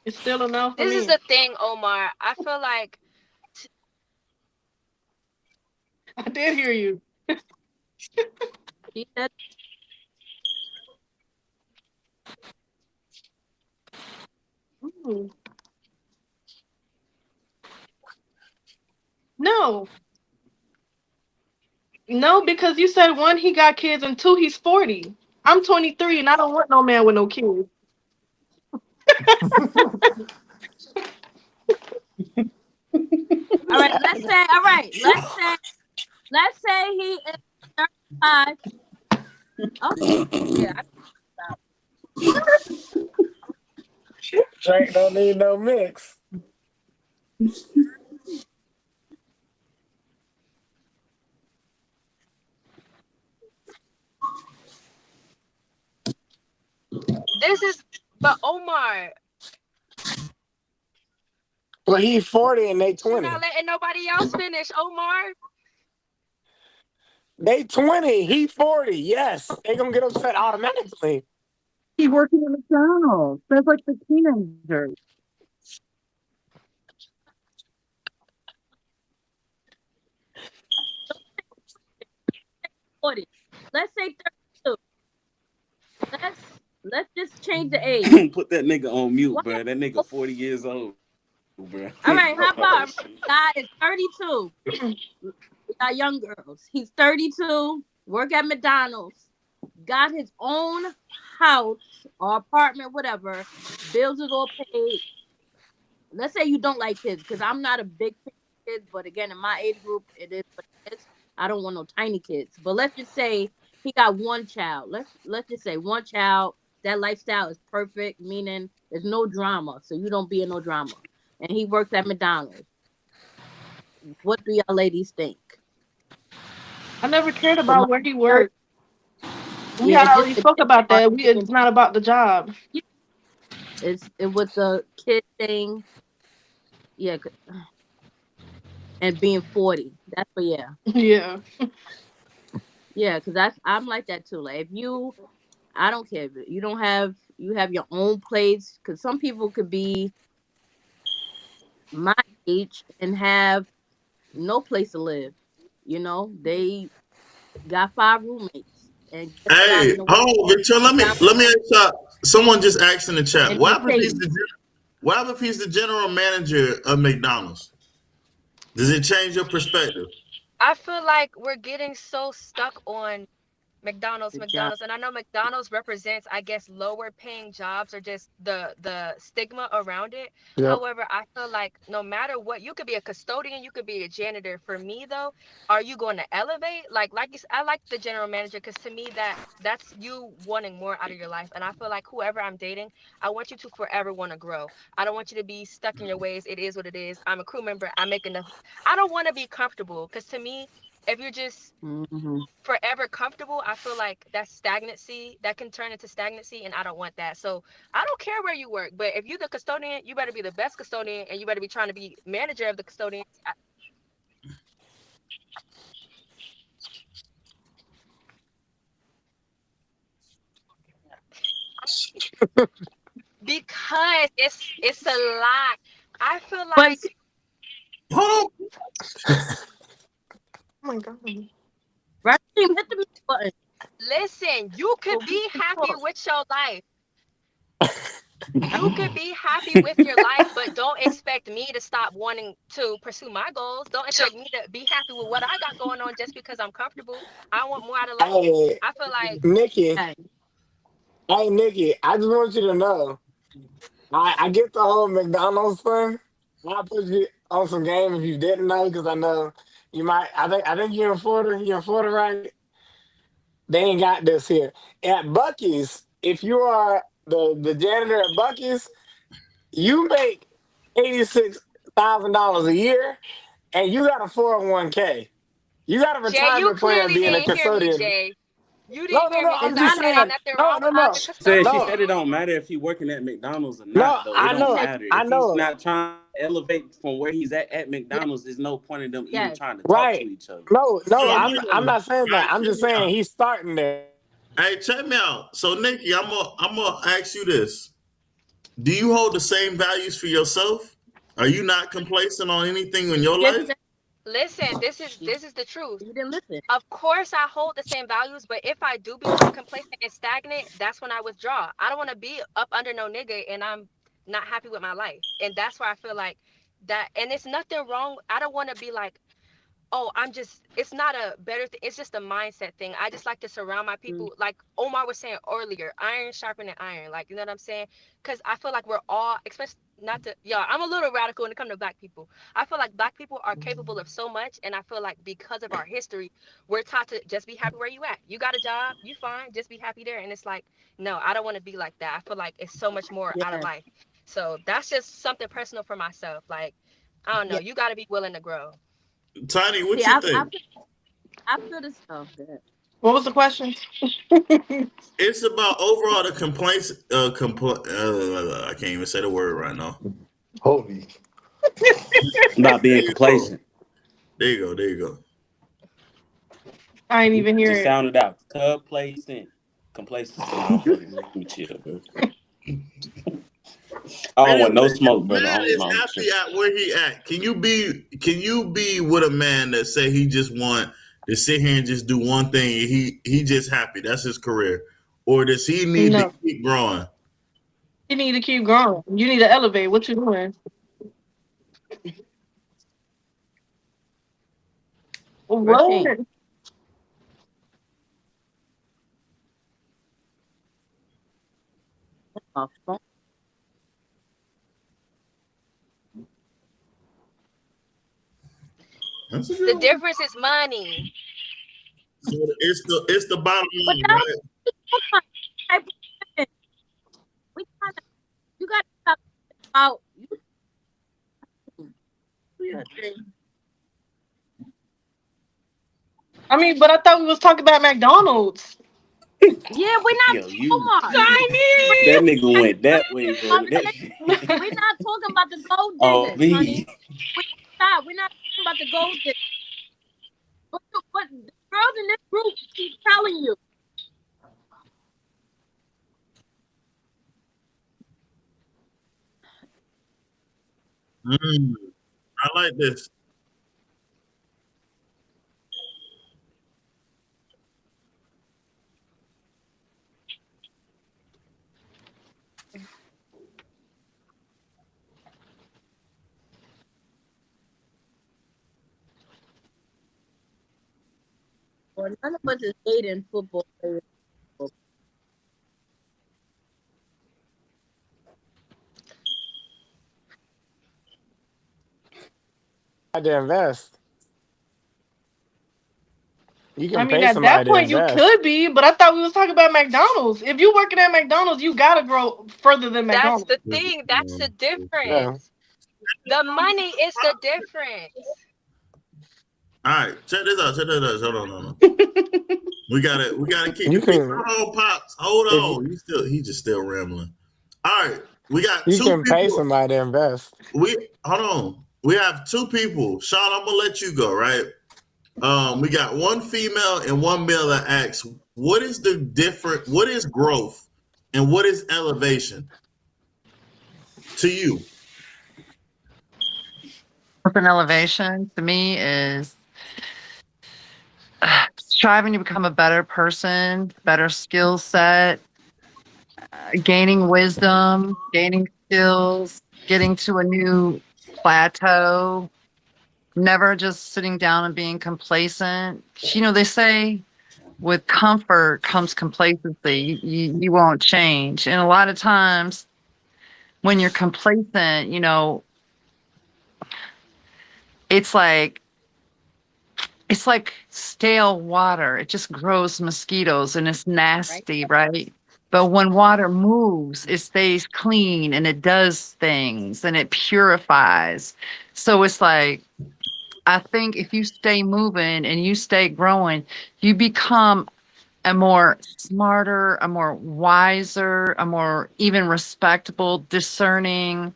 It's still a no for This is me. the thing, Omar. I feel like I did hear you. she said, Ooh. No. No, because you said one, he got kids, and two, he's 40. I'm 23, and I don't want no man with no kids. all right, let's say he is 35. Okay, yeah, Drake don't need no mix. this is, but Omar, Well, he's 40 and they you're not 20. letting nobody else finish, Omar. They 20. He 40. Yes. They gonna get upset automatically. He working at McDonald's. That's like the teenagers. 40. Let's say 32. Let's just change the age. Put that nigga on mute, What? bro. That nigga 40 years old, bro. All right, how Oh, about shit. guy is 32? We got young girls. He's 32, work at McDonald's, got his own house or apartment, whatever. Bills is all paid. Let's say you don't like kids, because I'm not a big fan of kids, but again, in my age group, it is what it is. I don't want no tiny kids. But let's just say he got one child. Let's just say one child. that lifestyle is perfect, meaning there's no drama, so you don't be in no drama. And he works at McDonald's. What do y'all ladies think? I never cared For my about where he part, worked. We yeah, had already spoke about that. It's not about the job. it's it with the kid thing, yeah, and being 40. That's what, yeah, Yeah. yeah, because I'm like that too. Like if you, I don't care if you don't have you have your own place. Because some people could be my age and have no place to live. You know, they got 5 roommates and just got out Hey, in the world. oh, Victor, And let me ask you. Someone just asked in the chat. they pay. What happens if he's the general manager of McDonald's? Does it change your perspective? I feel like we're getting so stuck on The job. McDonald's, and I know McDonald's represents, I guess, lower paying jobs or just the stigma around it. Yep. However, I feel like no matter what, you could be a custodian, you could be a janitor. For me though, are you going to elevate? Like you, I like the general manager because to me that's you wanting more out of your life, and I feel like whoever I'm dating, I want you to forever want to grow. I don't want you to be stuck in your ways. It is what it is. I'm a crew member. I make enough. I don't want to be comfortable because to me, if you're just Mm-hmm. forever comfortable, I feel like that's stagnancy. That can turn into stagnancy, and I don't want that. So I don't care where you work, but if you're the custodian, you better be the best custodian, and you better be trying to be manager of the custodians. Because it's a lot. I feel But like Hold Oh my god. right, hit the mute button. listen, you could be happy with your life. You could be happy with your life, but don't expect me to stop wanting to pursue my goals. Don't expect me to be happy with what I got going on just because I'm comfortable. I want more out of life. Hey, I feel like Nikki. Okay. Hey, Nikki. I just want you to know. I get the whole McDonald's thing. I'll put you on some game if you didn't know, because I know you might. I think you're in Florida. You're in Florida, right? They ain't got this here. At Bucky's, if you are the janitor at Bucky's, you make $86,000 a year, and you got a 401k. You got a Jay, you retirement plan clearly being a didn't hear me, custodian. Jay. You No, didn't no, hear no. me because I'm I just said ain't saying. nothing No, wrong no, about no, the She no, said it custodian. don't matter if he working at McDonald's or no. not, though. It I don't know. matter. I If he's know. not trying to elevate from where he's at Yes, McDonald's, there's no point in them even yes. trying to talk to Right. each other. No, no. So Yeah, I'm Nikki, not saying all that. right, I'm check just me saying out. he's starting there. Hey, check me out. So Nikki, I'm gonna ask you this. Do you hold the same values for yourself? Are you not complacent on anything in your just life? said Listen, this is the truth. you didn't listen. Of course, I hold the same values, but if I do become complacent and stagnant, that's when I withdraw. I don't want to be up under no nigga and I'm not happy with my life. And that's where I feel like that. And it's nothing wrong. I don't want to be like, oh, it's not a better thing. It's just a mindset thing. I just like to surround my Mm. people. Like Omar was saying earlier, iron sharpening iron. Like, you know what I'm saying? Because I feel like we're all, especially not to, yeah, I'm a little radical when it comes to black people. I feel like black people are capable of so much. And I feel like because of our history, we're taught to just be happy where you at. You got a job, you fine, just be happy there. And it's like, no, I don't want to be like that. I feel like it's so much more out of Yeah, life. So that's just something personal for myself. Like, I don't know. yeah. You got to be willing to grow. Tiny, See, what you think? I feel this stuff. What was the question? It's about overall the complaints. I can't even say the word right now. Holy. Not There being you go. complacent. There you go. There you go. I ain't even hear Just it. sound it out. Complacent. Complacency. No, I'm fucking. Let me chill, bro. I don't want no Anyway, smoke, if brother. man is No, I'm happy tripping. at where he at, can you be with a man that say he just want to sit here and just do one thing and he just happy, that's his career, or does he need to No. keep growing? You need to keep growing. You need to elevate. What you doing? Rasheen. What? Oh, phone. That's a The good one. difference is money. So it's the bottom But line, that right? was type of women. about you do your thing. I mean, but I thought we was talking about McDonald's. Yeah, we're not Yo, you Walmart. that nigga went that way, bro. That We're not talking about the gold oh diggers, honey. me. Stop. We're not talking about the gold diggers. But the girls in this group keep telling you. I like this. Well, none of us is dating football players. I had to invest. You I can mean, pay at that somebody to point, you invest. could be, but I thought we was talking about McDonald's. If you working at McDonald's, you gotta grow further than That's McDonald's. the thing. That's the Yeah. difference. The money is the difference. All right, check this out. Hold on. We gotta keep You the people. can Hold on, Pops. Hold if on. He just still rambling. All right, we got you two can pay people. somebody to invest. Hold on. We have two people. Sean, I'm gonna let you go, right? We got one female and one male that asks, what is growth and what is elevation to you? Open elevation to me is striving to become a better person, better skill set, gaining wisdom, gaining skills, getting to a new plateau, never just sitting down and being complacent. You know, they say with comfort comes complacency. You won't change. And a lot of times when you're complacent, you know, it's like stale water. It just grows mosquitoes and it's nasty, right? But when water moves, it stays clean and it does things and it purifies. So it's like, I think if you stay moving and you stay growing, you become a more smarter, a more wiser, a more even respectable, discerning,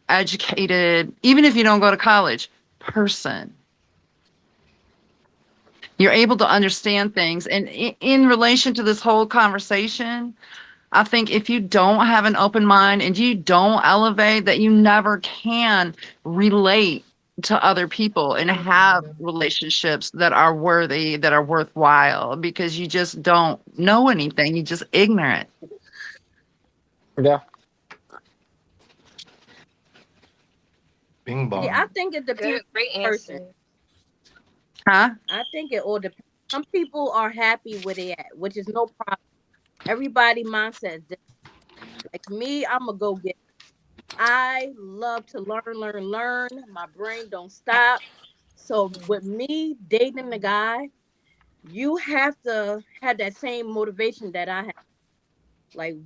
educated, even if you don't go to college, person. You're able to understand things. And in relation to this whole conversation, I think if you don't have an open mind and you don't elevate, that you never can relate to other people and have relationships that are worthy, that are worthwhile, because you just don't know anything. You're just ignorant. Yeah. Bing bong. Yeah, I think it depends Great on the person. answer. Huh? I think it all depends. Some people are happy where they at, which is no problem. Everybody mindset is different. Like me, I'm a go get. I love to learn. My brain don't stop. So with me dating the guy, you have to have that same motivation that I have. Like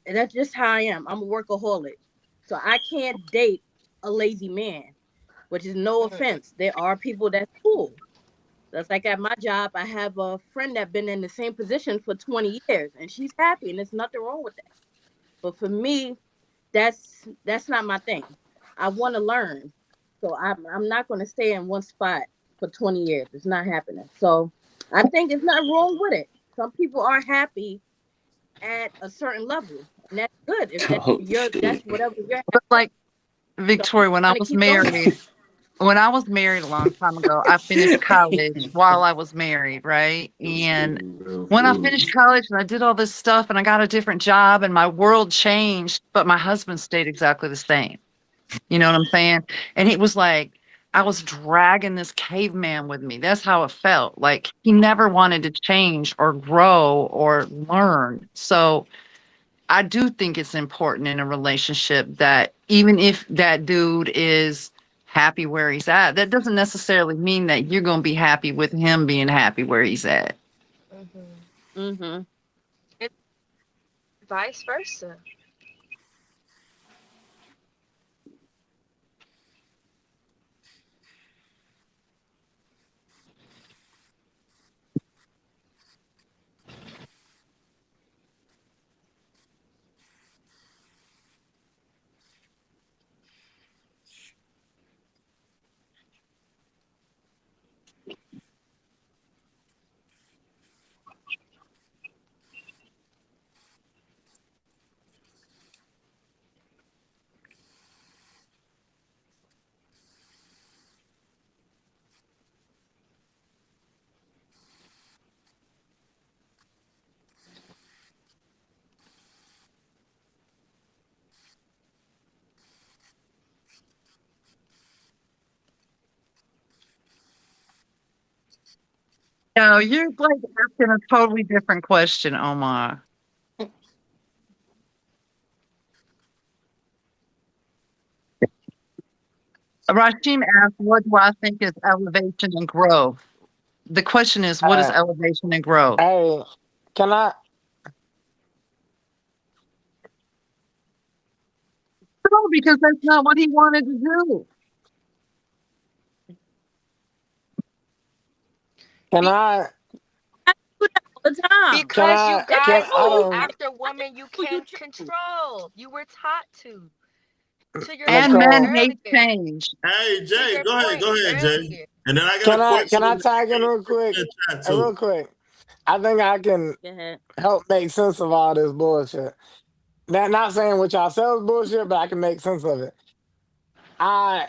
that's just how I am. I'm a workaholic. So I can't date a lazy man, which is no offense. There are people that's cool. That's like at my job, I have a friend that been in the same position for 20 years and she's happy and there's nothing wrong with that. But for me, that's not my thing. I want to learn. So I'm not going to stay in one spot for 20 years. It's not happening. So I think it's not wrong with it. Some people are happy at a certain level, and that's good. If Oh that's shit. whatever you're But like so Victoria, when I I'm gonna was keep going. married, a long time ago, I finished college while I was married, right? And when I finished college and I did all this stuff and I got a different job and my world changed, but my husband stayed exactly the same. You know what I'm saying? And it was like I was dragging this caveman with me. That's how it felt. Like he never wanted to change or grow or learn. So I do think it's important in a relationship that even if that dude is happy where he's at, that doesn't necessarily mean that you're going to be happy with him being happy where he's at. Mm-hmm. Vice versa. No, you're like asking a totally different question, Omar. Rashim asked, what do I think is elevation and growth? The question is, what is Uh, elevation and growth? hey, can I? No, because that's not what he wanted to do. Can I? I do that all the time. Can Because you I? Can guys I go don't? after women you Who you can't choose? control. You were taught to your And point men Nicole, hate earlier. change. Hey, To Jay, your go point ahead, Jay. earlier. And then I got a can question I that tag in came real quick? in the chat Real too. quick. I think I can Go ahead. help make sense of all this bullshit. Not saying what y'all sell is bullshit, but I can make sense of it. I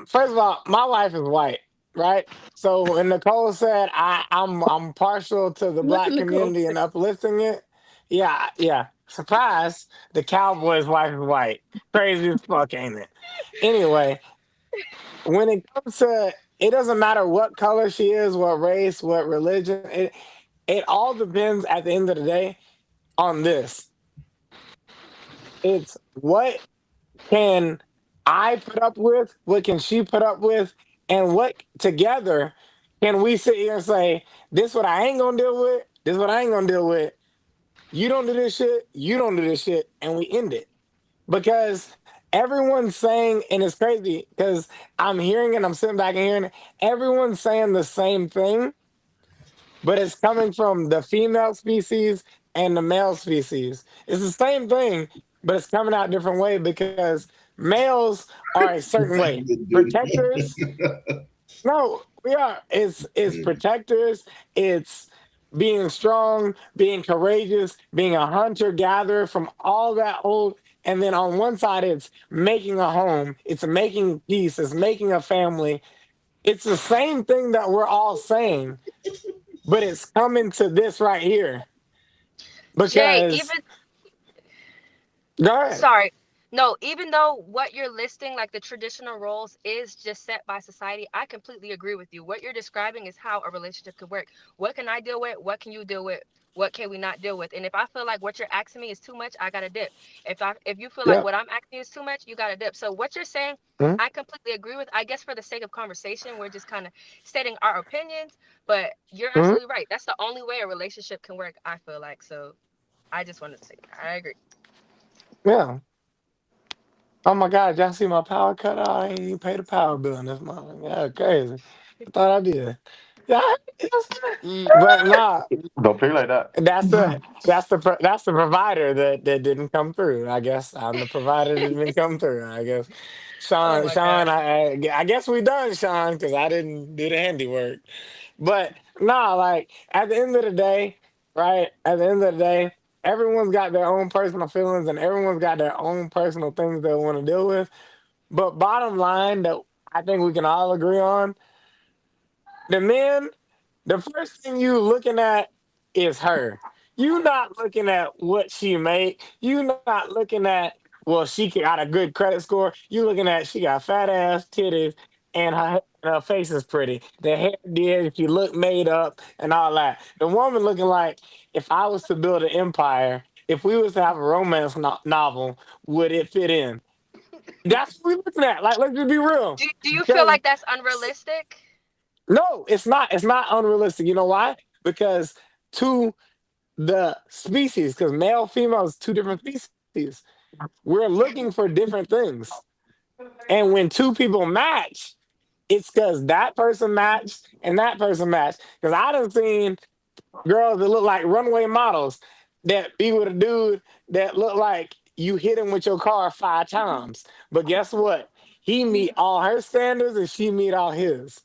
First of all, my wife is white, right? So when Nicole said I'm partial to the Look at black Nicole. community and uplifting it, yeah, yeah. Surprise, the Cowboys' wife is white. Crazy as fuck, ain't it? Anyway, when it comes to it doesn't matter what color she is, what race, what religion, it all depends at the end of the day on this. It's what can I put up with? What can she put up with? And what together can we sit here and say, this what I ain't gonna deal with, this what I ain't gonna deal with. You don't do this shit, you don't do this shit, and we end it. Because everyone's saying, and it's crazy because I'm hearing it, I'm sitting back and hearing it, everyone's saying the same thing, but it's coming from the female species and the male species. It's the same thing, but it's coming out different way because males are a certain way. Protectors, no, we are. It's protectors. It's being strong, being courageous, being a hunter gatherer from all that old. And then on one side, it's making a home. It's making peace. It's making a family. It's the same thing that we're all saying, but it's coming to this right here Jay, because even go ahead. sorry. No, even though what you're listing, like the traditional roles, is just set by society, I completely agree with you. What you're describing is how a relationship could work. What can I deal with? What can you deal with? What can we not deal with? And if I feel like what you're asking me is too much, I gotta dip. If you feel like Yep. what I'm asking you is too much, you gotta dip. So what you're saying, Mhm. I completely agree with. I guess for the sake of conversation, we're just kind of stating our opinions. But you're Mhm. absolutely right. That's the only way a relationship can work, I feel like. So I just wanted to say I agree. Yeah. Oh my God, y'all see my power cut out? I ain't even paid the power bill in this month. Yeah, crazy. I thought I did. Yeah, Mm. but nah, Don't play like that. that's the provider that didn't come through. I guess I'm the provider that didn't come through. I guess Oh Sean my Sean God. I guess we done Sean because I didn't do the handiwork. But nah, like at the end of the day, right? At the end of the day, everyone's got their own personal feelings and everyone's got their own personal things they want to deal with. But bottom line that I think we can all agree on, the men, the first thing you looking at is her. You not looking at what she make. You not looking at well she got a good credit score. You looking at she got fat ass titties and her face is pretty. The hair did she look made up and all that. The woman looking like if I was to build an empire, if we was to have a romance novel, would it fit in? That's what we looking at. Like let's just be real. Do you feel Because like that's unrealistic? no, it's not. It's not unrealistic. You know why? Because to the species, because male, female is two different species. We're looking for different things. And when two people match, it's because that person matched and that person matched. Because I done seen girls that look like runway models that be with a dude that look like you hit him with your car 5 times. But guess what? He meet all her standards and she meet all his.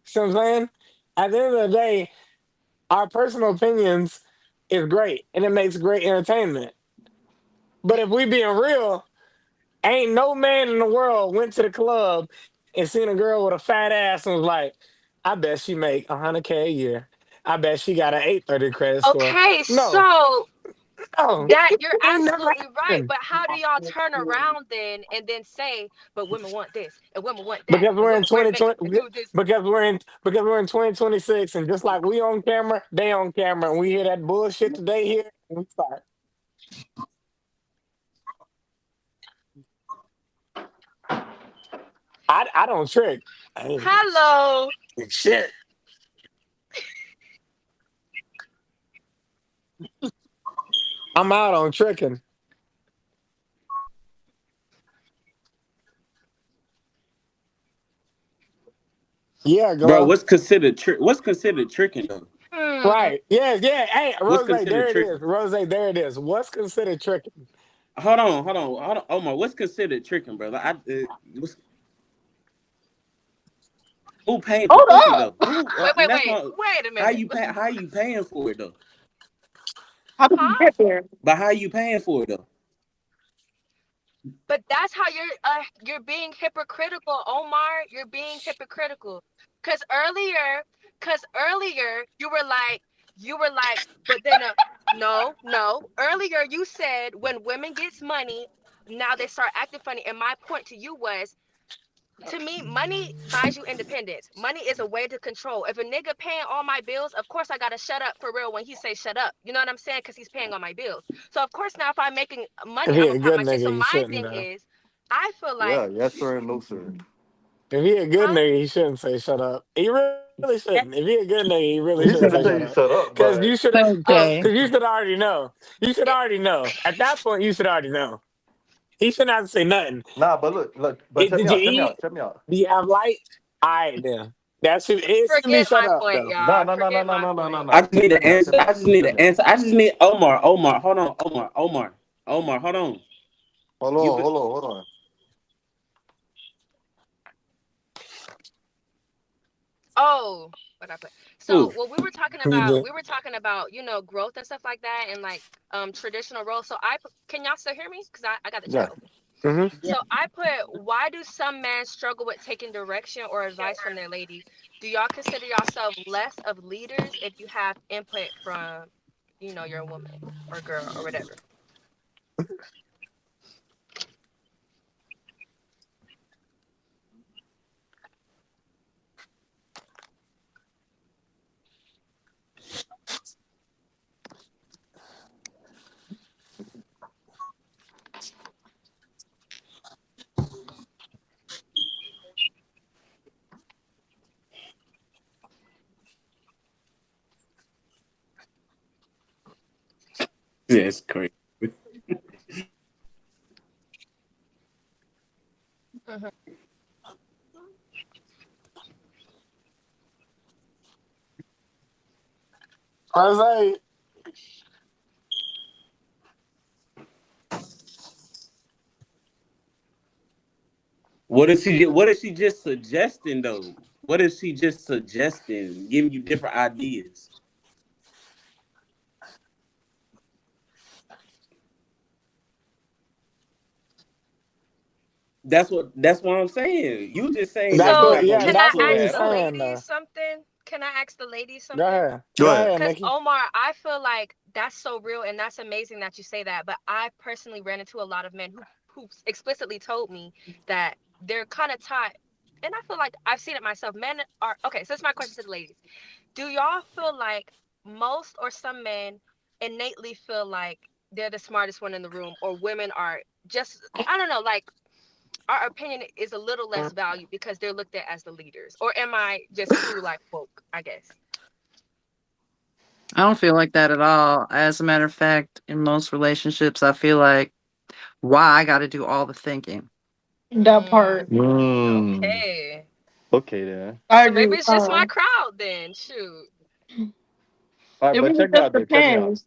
See what I'm saying? At the end of the day, our personal opinions is great and it makes great entertainment. But if we being real, ain't no man in the world went to the club and seen a girl with a fat ass and was like, I bet she make 100K a year. I bet she got an 830 credit score. Okay, No. so Oh, That you're it ain't never absolutely right. happened But how do y'all turn around then and then say, but women want this and women want that because and we're in women wear makeup 2020. and do this? Because we're in 2026, and just like we on camera, they on camera, and we hear that bullshit today here, and we start. I don't trick. Hello. Shit. I'm out on tricking. Yeah, Bro, girl. what's considered tricking though? Hmm. Right. Yeah, yeah. Hey, What's Rose, considered there it tricking? is. Rose, there it is. What's considered tricking? Hold on, Omar. What's considered tricking, brother? Who paying for Hold pussy up. though? Who? Wait, And wait, that's wait. why. Wait a How minute. you pay? How you paying for it though? How did you Huh? get there? But how you paying for it though? But that's how you're being hypocritical, Omar. You're being hypocritical. Cause earlier, you were like, but then no, no. Earlier you said when women gets money, now they start acting funny. And my point to you was, to me, money buys you independence. Money is a way to control. If a nigga paying all my bills, of course I gotta shut up for real when he say shut up. You know what I'm saying? Because he's paying all my bills. So of course now if I'm making money, If I'm he gonna a pop good my shit. So nigga, he my shouldn't thing though. is, I feel like, Yeah, yes sir and no sir. If he a good huh? nigga, he shouldn't say shut up. He really That, shouldn't. If he a good nigga, he really He shouldn't shouldn't say tell shut you up. shut up, Cause but you should, cause, Okay. cause you should already know. You should It, already know. At that point, you should already know. He shouldn't have to say nothing. nah, but look, but check me Did you out, check me eat? out, check me out. Do you have light? All right, then. That should it shouldn't be forget shut my up point, though. Nah, y'all. nah, nah, nah, Forget nah, my nah, nah, nah, point. I nah. just need Check an me out, answer. check me I out, just need check an me out. answer. I just need Omar. Hold on, Omar. Hold on. Hold You on, be, hold on, hold on. Oh, what I put. So who? what You do. we were talking about, growth and stuff like that, and like traditional roles. So can y'all still hear me? Because I got the chat Yeah. open. Hmm. yeah. So I put, why do some men struggle with taking direction or advice from their lady? Do y'all consider yourself less of leaders if you have input from, your woman or girl or whatever? Yeah, it's crazy. Mhm. I was like, What is she just suggesting though? What is she just suggesting? Giving you different ideas. That's what I'm saying. You just saying that that's you're So what. not gonna Yeah, can listen I that's to what her he's ask at the all. saying ladies though. something? Can I ask the ladies Go something? ahead. Go Go ahead. ahead, Because Nikki. Omar, I feel like that's so real and that's amazing that you say that. But I personally ran into a lot of men who explicitly told me that they're kind of taught, and I feel like I've seen it myself. Men are okay. So this is my question to the ladies: do y'all feel like most or some men innately feel like they're the smartest one in the room, or women are just, I don't know, like our opinion is a little less valued because they're looked at as the leaders? Or am I just too like woke, I guess? I don't feel like that at all. As a matter of fact, in most relationships, I feel like, why I got to do all the thinking. That part. Mm. Okay. Okay then. I So agree maybe with it's just my Tom. crowd then. Shoot. All right, It but really check me just out though. Check me out. depends.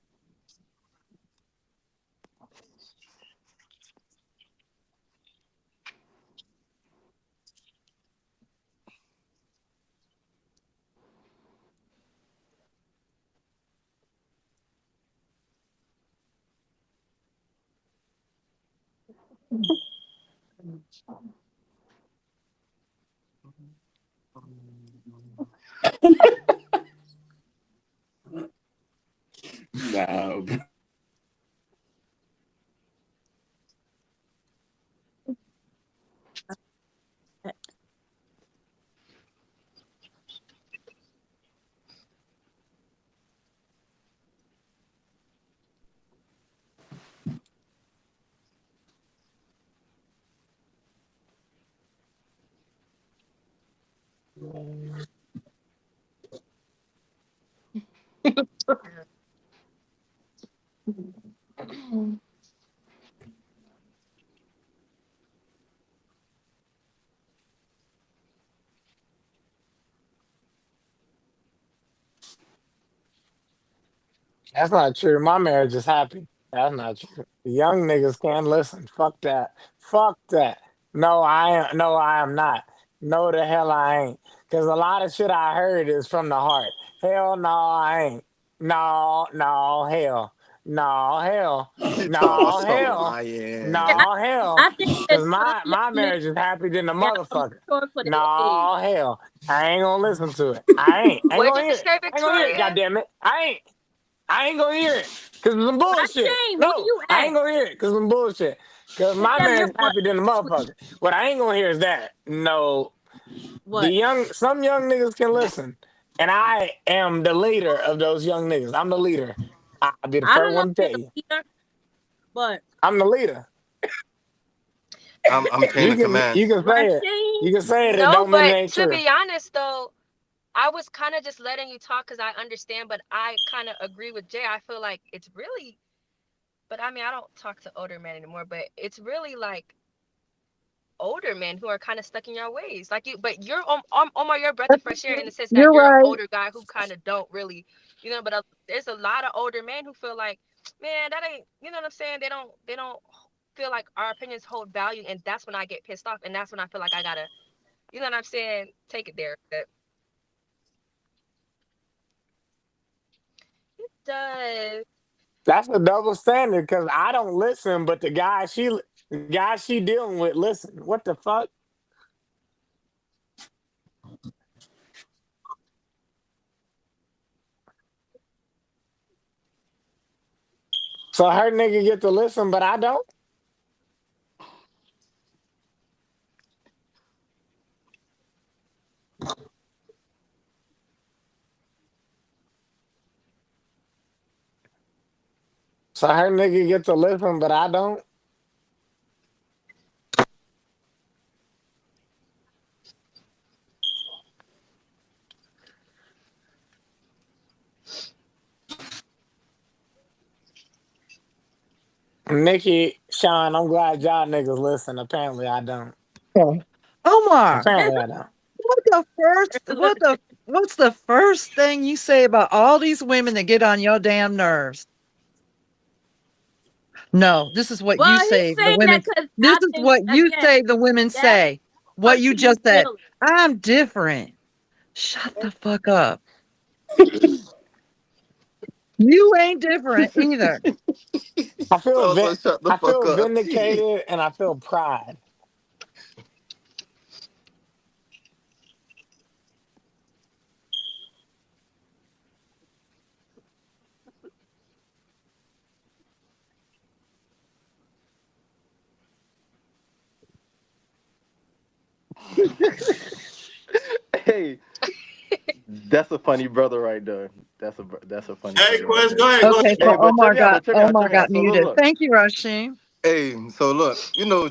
Nah, bro. That's not true. My marriage is happy. That's not true. Young niggas can't listen. Fuck that. Fuck that. No, I am. No, I am not. No, the hell I ain't. Because a lot of shit I heard is from the heart. Hell no, I ain't. No, no, hell. No, hell. She talking about No, some hell. Yeah, lying. No, hell. I think Because that some my young marriage niggas is happy than the got motherfucker. mature for their age. No, hell. I ain't gonna listen to it. I ain't. Ain't What'd gonna you hear it. say, I ain't gonna hear it, Victoria? goddammit. I ain't. I ain't gonna hear it because it's some bullshit. Shame, where No, you I ain't at? gonna hear it because some bullshit. Because Put my that lip man's on happy than the tweet. motherfucker. What I ain't gonna hear is that. No, What? some young niggas can listen, and I am the leader of those young niggas. I'm the leader. I'll be the I first don't know if one to you're tell the you. leader, but I'm the leader. I'm chain of command. You can say it. Rasheen, You can say it. It No, don't mean it but ain't to true. be honest though, I was kind of just letting you talk because I understand, but I kind of agree with Jay. I feel like it's really, but I mean, I don't talk to older men anymore, but it's really like older men who are kind of stuck in your ways. Like you, but you're Omar, your breath of fresh air in the sense that You're you're an right. older guy who kind of don't really, but there's a lot of older men who feel like, man, that ain't, you know what I'm saying? They don't feel like our opinions hold value. And that's when I get pissed off. And that's when I feel like I gotta, you know what I'm saying? Take it there. But it does. That's a double standard because I don't listen, but the guy she dealing with, listen. What the fuck? So her nigga get to listen, but I don't. So her nigga get to listen, but I don't. Nikki, Sean, I'm glad y'all niggas listen. Apparently I don't. Oh. Omar, Apparently I don't. what's the first thing you say about all these women that get on your damn nerves? No, this is what you well, he's say. The saying that women. because This I is think what you again say. The women that say. What hurts you people's just said. feelings. I'm different. Shut the fuck up. You ain't different either. I feel So shut the I fuck feel up. vindicated and I feel pride. Hey, that's a funny brother right there. That's a funny Hey, brother right Quest, there. go ahead, go Okay, ahead. so Hey, but check me out though. Check me out. Omar Check me out. got So look, muted. look. Thank you, Rasheen. Hey, so look.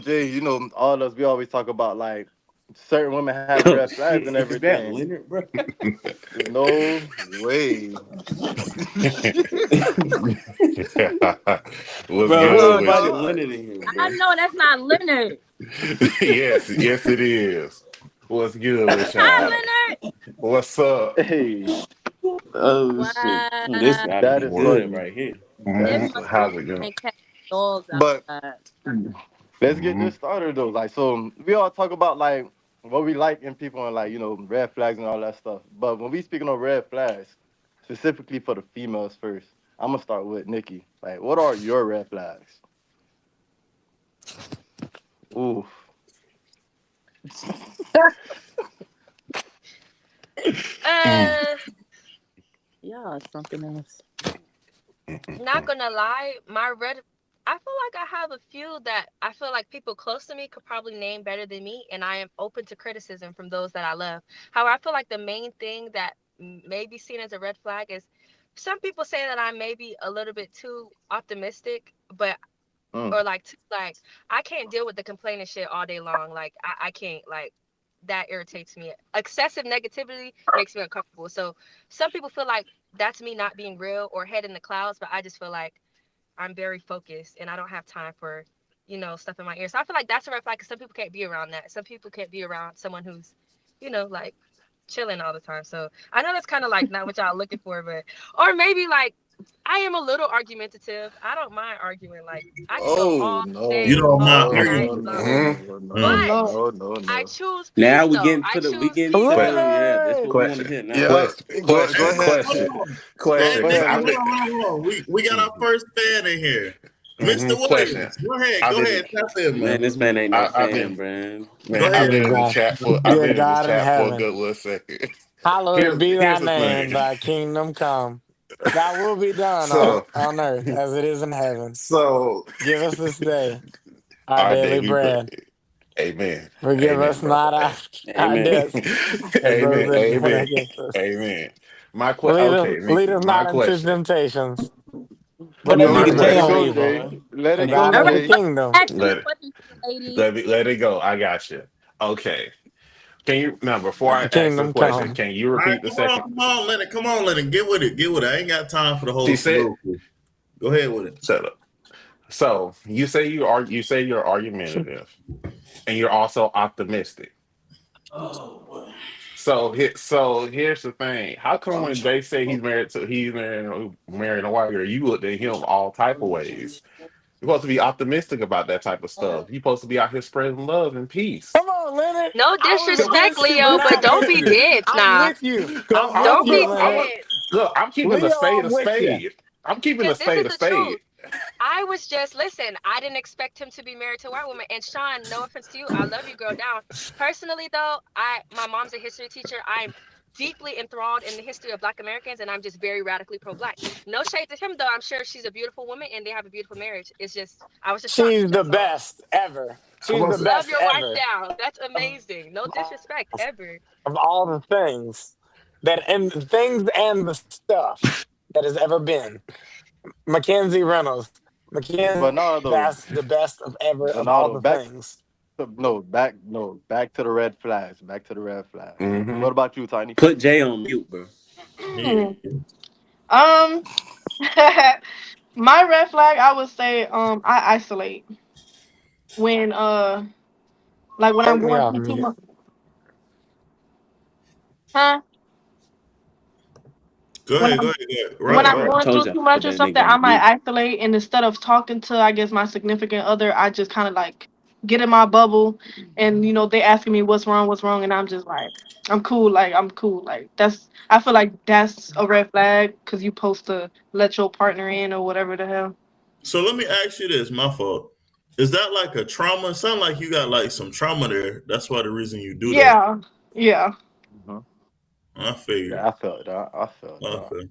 Jay. All of us. We always talk about like certain women have Oh red flags and shit! Is that everything. Leonard, bro? There's no way. What's Bro, who Oh good with invited you? God. Leonard in here, I bro? know that's not Leonard. Yes, yes, it is. What's good with Hi, y'all? Leonard. What's up? Hey, Oh shit! This Wow. gotta that be is What? good funny. right here. It Mhm. must be How's it going? and cat dogs But outside. let's get Hmm. this started though. Like, so we all talk about like what we like in people and like red flags and all that stuff. But when we speaking of red flags, specifically for the females first, I'm gonna start with Nikki. Like, what are your red flags? Ooh, Uh, Y'all are something else. Not gonna lie, I feel like I have a few that I feel like people close to me could probably name better than me, and I am open to criticism from those that I love. However, I feel like the main thing that may be seen as a red flag is some people say that I'm maybe a little bit too optimistic, but mm. or like too, like I can't deal with the complaining shit all day long. Like I can't like that irritates me. Excessive negativity makes me uncomfortable. So some people feel like that's me not being real or head in the clouds, but I just feel like I'm very focused and I don't have time for, stuff in my ear. So I feel like that's a red flag because some people can't be around that. Some people can't be around someone who's, like chilling all the time. So I know that's kind of like not what y'all looking for, but, or maybe like, I am a little argumentative. I don't mind arguing. Like I can go Oh all no, You day, don't mind all no, night, no, arguing. blah blah. no, No, Oh Mm. But no. I choose Now peace we though. getting I to we choose getting to peace. the yeah. That's what we want to question. hear now. Yeah, Question. go Hey, ahead. hold Question. on. Hey, Question. Go Mister, ahead, I'm hold Nick. on, hold on. We got our first fan in here. Mr. question. Williams. Go ahead. I've Go been ahead. Tap in, Man, man. this man ain't no I've fan, been man. Go man, ahead, I've been Dear in the man. God, chat for dear God in a heaven, good little second. hallowed be thy Here's the name, thing. thy kingdom come. Thy will be done So on earth as it is in heaven. so Give us this day our our daily daily bread. bread. Amen. Forgive us Amen, bro. not our Amen. debts as those Amen. that sin Amen. against us. Amen. Okay, Lead Nikki, us my not into question. temptations, Put but that My nigga deliver us J from on Go, mute, evil. Jay. man. Let For it go, thine All is right, the Jay. kingdom. ask them Let it questions, ladies. let it go. I got you. Okay. Can you now before I Thy ask the kingdom question, come. can you All right, repeat the second? come on, Lennon. Get with it. Get with it. I ain't got time for the whole She said, soliloquy. Go ahead with it. shut up. So you say you're argumentative and you're also optimistic. Oh boy. So here's the thing. How come when they say he's married a white girl, you look at him all type of ways? You're supposed to be optimistic about that type of stuff. You're supposed to be out here spreading love and peace. Come on, Leonard. No I was disrespect, with you, Leo, but but I'm don't with be you. dense I'm now. with you. I'm, I'm I'm, with Don't you, be Leonard. dense. look, I'm keeping a Leo, spade I'm a with you. spade. I'm keeping a Because this spade is a the truth. spade. I was just listen. I didn't expect him to be married to a white woman. And Sean, no offense to you, I love you, girl. Down. Personally, though, my mom's a history teacher. I'm deeply enthralled in the history of Black Americans, and I'm just very radically pro-Black. No shade to him, though. I'm sure she's a beautiful woman, and they have a beautiful marriage. It's just I was just shocked. She's the That's all. best ever. I'm She's gonna the say, Love best your wife ever. down. That's amazing. No disrespect ever. Of all the things and the stuff that has ever been. Mackenzie Reynolds. But Mackenzie, no, though. that's the best of ever But of no, all though. the things. Back to the red flags. Back to the red flags. mm-hmm. What about you, Tiny? Put J on mute, bro. Yeah. Hmm. Um, my red flag, I would say, I isolate when, like when Take I'm me going off through too mute. much. Huh? Go When ahead. Go I'm ahead. Go ahead. when Right. I'm Right. going Told through you I too put much or that something, nigga I on might mute. isolate, and instead of talking to, I guess, my significant other, I just kind of like get in my bubble, and they asking me what's wrong, and I'm just like, I'm cool, like that's. I feel like that's a red flag because you supposed to let your partner in or whatever the hell. So let me ask you this. My fault. Is that like a trauma? Sound like you got like some trauma there. That's why the reason you do that. Yeah, yeah. Hmm. I figured. Yeah, I felt that. I felt that. Okay.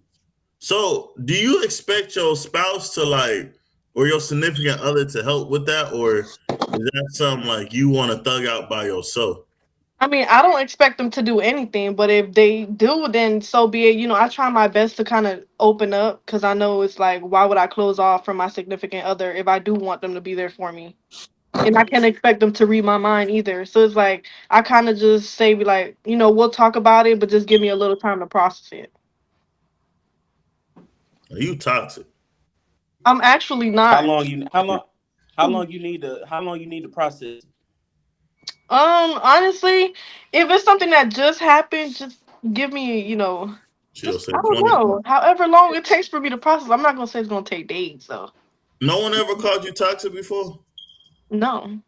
So, do you expect your spouse to like, or your significant other to help with that, or is that something like you want to thug out by yourself? I mean, I don't expect them to do anything, but if they do, then so be it. I try my best to kind of open up because I know it's like, why would I close off from my significant other if I do want them to be there for me? And I can't expect them to read my mind either. So it's like, I kind of just say, be like, we'll talk about it, but just give me a little time to process it. You toxic. I'm actually How not. long you how long how long you need to process? Honestly, if it's something that just happened, just give me, She'll just, say I don't 20. know, however long it takes for me to process. I'm not going to say it's going to take days, so. No one ever called you toxic before? No,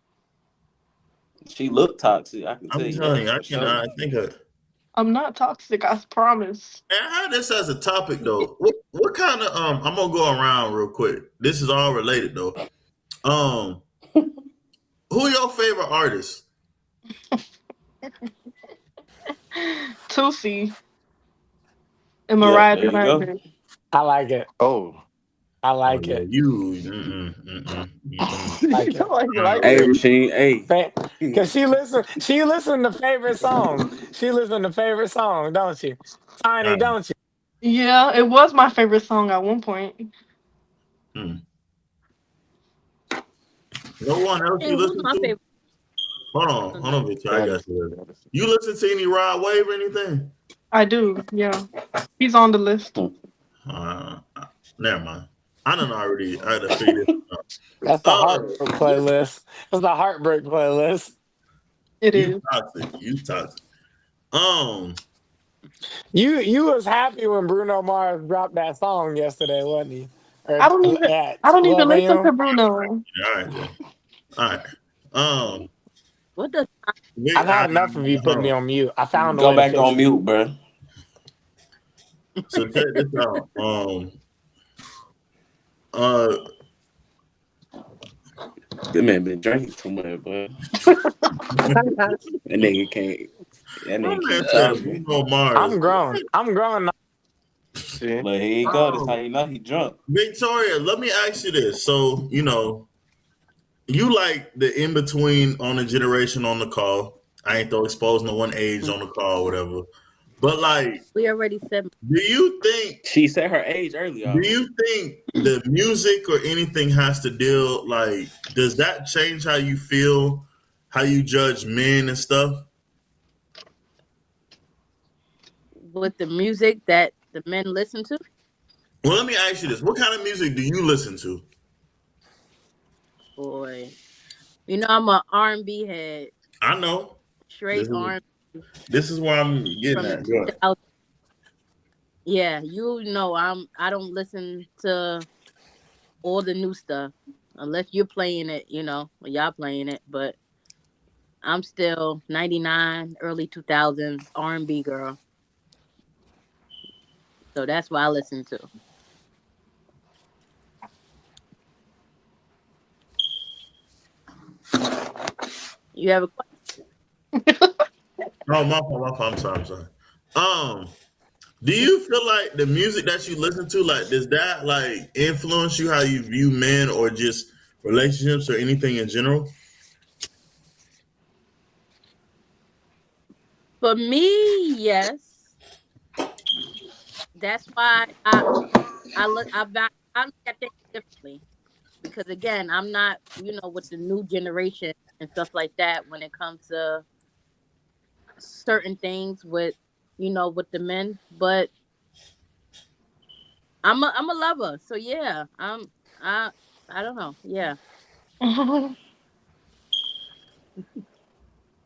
She looked toxic, I can tell I'm you telling that you, I for can. sure. I think. I'm not toxic, I promise. And I had this as a topic though. What kind of I'm gonna go around real quick. This is all related though. Um, who your favorite artist? Tusi and Yep, Mariah there you go. Blige. I like it. Oh. I Oh like yeah, it. you. Like it. Like, Hey, it. Rasheen, hey. Cause she listen to favorite songs. She listen to favorite songs, don't she? Tiny, don't you? Yeah, it was my favorite song at one point. Hmm. No one else Hey, you who's listen my to? favorite? Hold on, Victor. I got Madison. you. Madison. You listen to any Rod Wave or anything? I do, yeah. He's on the list. Uh, Never mind. I don't already. I had to figure it out. That's the Uh, heartbreak playlist. That's the heartbreak playlist. It you is. toxic. You toxic. Um, You was happy when Bruno Mars dropped that song yesterday, wasn't he? Or I don't even. at I don't even 12 listen to a.m. Bruno. all right then. All right. Um, What the? I've had enough of you putting me hold on mute. I found a Go way to back fix on it. mute, bro. So check this out. Uh, That man been drinking too much, bro. That nigga can't. That my nigga man keep said talking. Bruno Mars. I'm grown. I'm grown. See, But here you go. That's how you know he drunk. Victoria, let me ask you this. So, you like the in between on the generation on the call. I ain't though exposing no one age on the call, or whatever. But like, We already said. do you think She said her age earlier do already. you think the music or anything has to deal like does that change how you feel, how you judge men and stuff? With the music that the men listen to. Well, let me ask you this. What kind of music do you listen to? Boy, I'm a R&B head, I know. straight This is R&B this is where I'm getting from the at. Go ahead. 2000s. Yeah, I don't listen to all the new stuff unless you're playing it, when y'all playing it. But I'm still 99, early 2000s R&B girl. So that's what I listen to. You have a question? Oh, my fault. I'm sorry. Do you feel like the music that you listen to, like, does that like influence you how you view men or just relationships or anything in general? For me, yes. That's why I look at things differently. Because again, I'm not, with the new generation and stuff like that when it comes to certain things with the men. But I'm a lover, so yeah, I I don't know, yeah.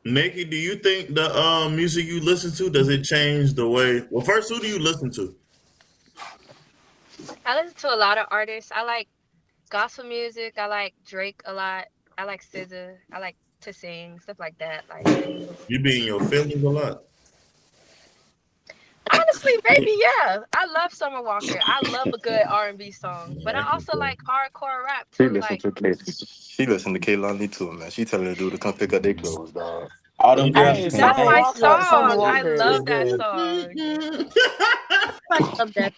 Nikki, do you think the music you listen to does it change the way? Well, first, who do you listen to? I listen to a lot of artists. I like gospel music. I like Drake a lot. I like SZA. I like to sing, stuff like that. Like, You be in your feelings a lot. honestly, maybe yeah. I love Summer Walker. I love a good R&B song, but I also like hardcore rap she too. listen Like, to K. She listen to Kehlani too, man. She telling the dude to come pick up their clothes, dog. All Oh, them yeah. girls Hey, you can't that's Summer my hate. Walker. Summer song. I Walker is love that good. song. I love that.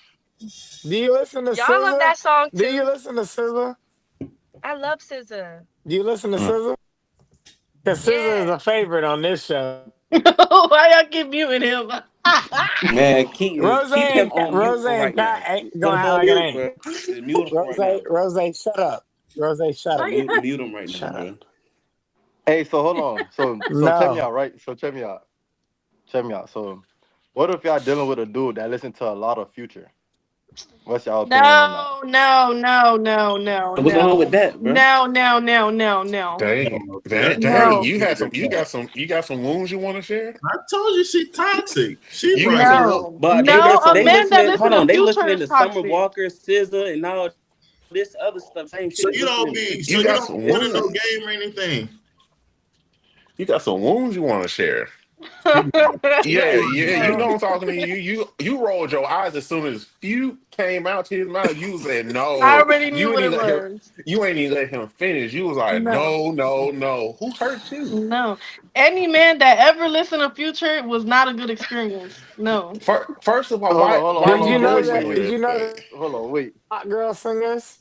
Do you listen to Y'all love SZA? that song Do you too. listen to SZA? I love SZA. Do you listen to Mm. SZA? Because SZA is Yeah. a favorite on this show. Why y'all keep muting him? Man, keep him on mute Rose for ain't right now. ain't Put gonna him act on like it mute, ain't. bro. Just mute him for right now. Rose, shut up. Rose, shut up. Why Mute him right now, Shut up. bro. Hey, so hold on. So check me No. out, right? So check me out. Check me out. So what if y'all dealing with a dude that listen to a lot of Future? What's y'all opinion on that? No, no, no, no, no, What's wrong with no. that, bro? No, no, no, no, no. Dang, No, dang, No. you got some wounds you want to share? I told you she toxic. She You got right. some No. But No, a they man that listening. listen Hold to on, they Future listening is to Summer toxic. Walker, SZA, and all this other stuff. Same shit So they you don't listening to. be you got some running no wounds. game or anything. You got some wounds you want to share. She right. Yeah, She No, right. yeah, you no. know I'm talking to you. You rolled your eyes as soon as "few" came out his mouth. You said I no. already knew what it was. You ain't even let him finish. You was like, No, no, no, no. Who hurt you? no. Any man that ever listened to Future was not a good experience. No. First of all, Hold on, hold on, why hold Did you you on. know Wait, bullshitting that? wait, me Did wait. real you know quick? that Hold on, wait. hot girl singers?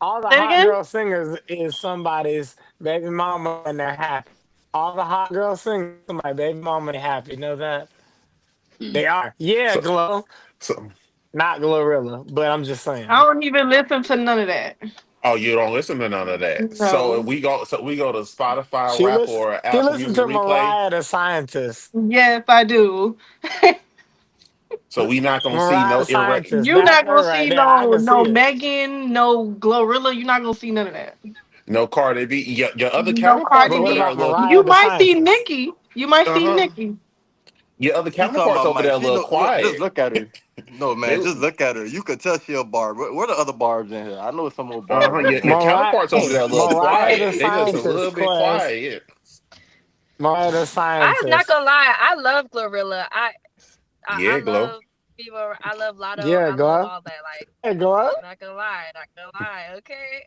All the Say it hot again? girl singers is somebody's baby mama and they're happy. All the hot girl singers, my baby mama, they happy. You know that? They are. Yeah, So, Glow. so, Not Glorilla, but I'm just I saying. don't even listen to none of that. oh, you don't listen to none of that. So No. we go to Spotify She rap listens. or She Apple listened Music to Replay. Mariah the Scientist. Yes, I do. So we not gonna see Mariah no the irre. Scientist. You're That's not her gonna right see there. I can no see it. Megan, no Glorilla. You're not gonna see none of that. No Cardi B. Your other No counterparts Cardi But over what B. there, about look. Mariah You the might see Scientist? Nicki. You might Uh see huh. Nicki. Your other She talking counterparts about over Mike. there, a She little know. Look, just quiet. look at her. No They. man, just look at her. You could tell she a barb. Where the other barbs in here? I know some more Uh huh. barbs in Your here. Mariah, counterparts over hey, there, a little Mariah the quiet. They just a little Scientist, bit Quest. quiet. Mariah the I am not Scientist. gonna lie. I love Glorilla. I Yeah, Glow. love Vivo. I love Lotto. Yeah, I love Glove. all that. Like, Hey, Glove. not gonna lie. Not gonna lie. Okay.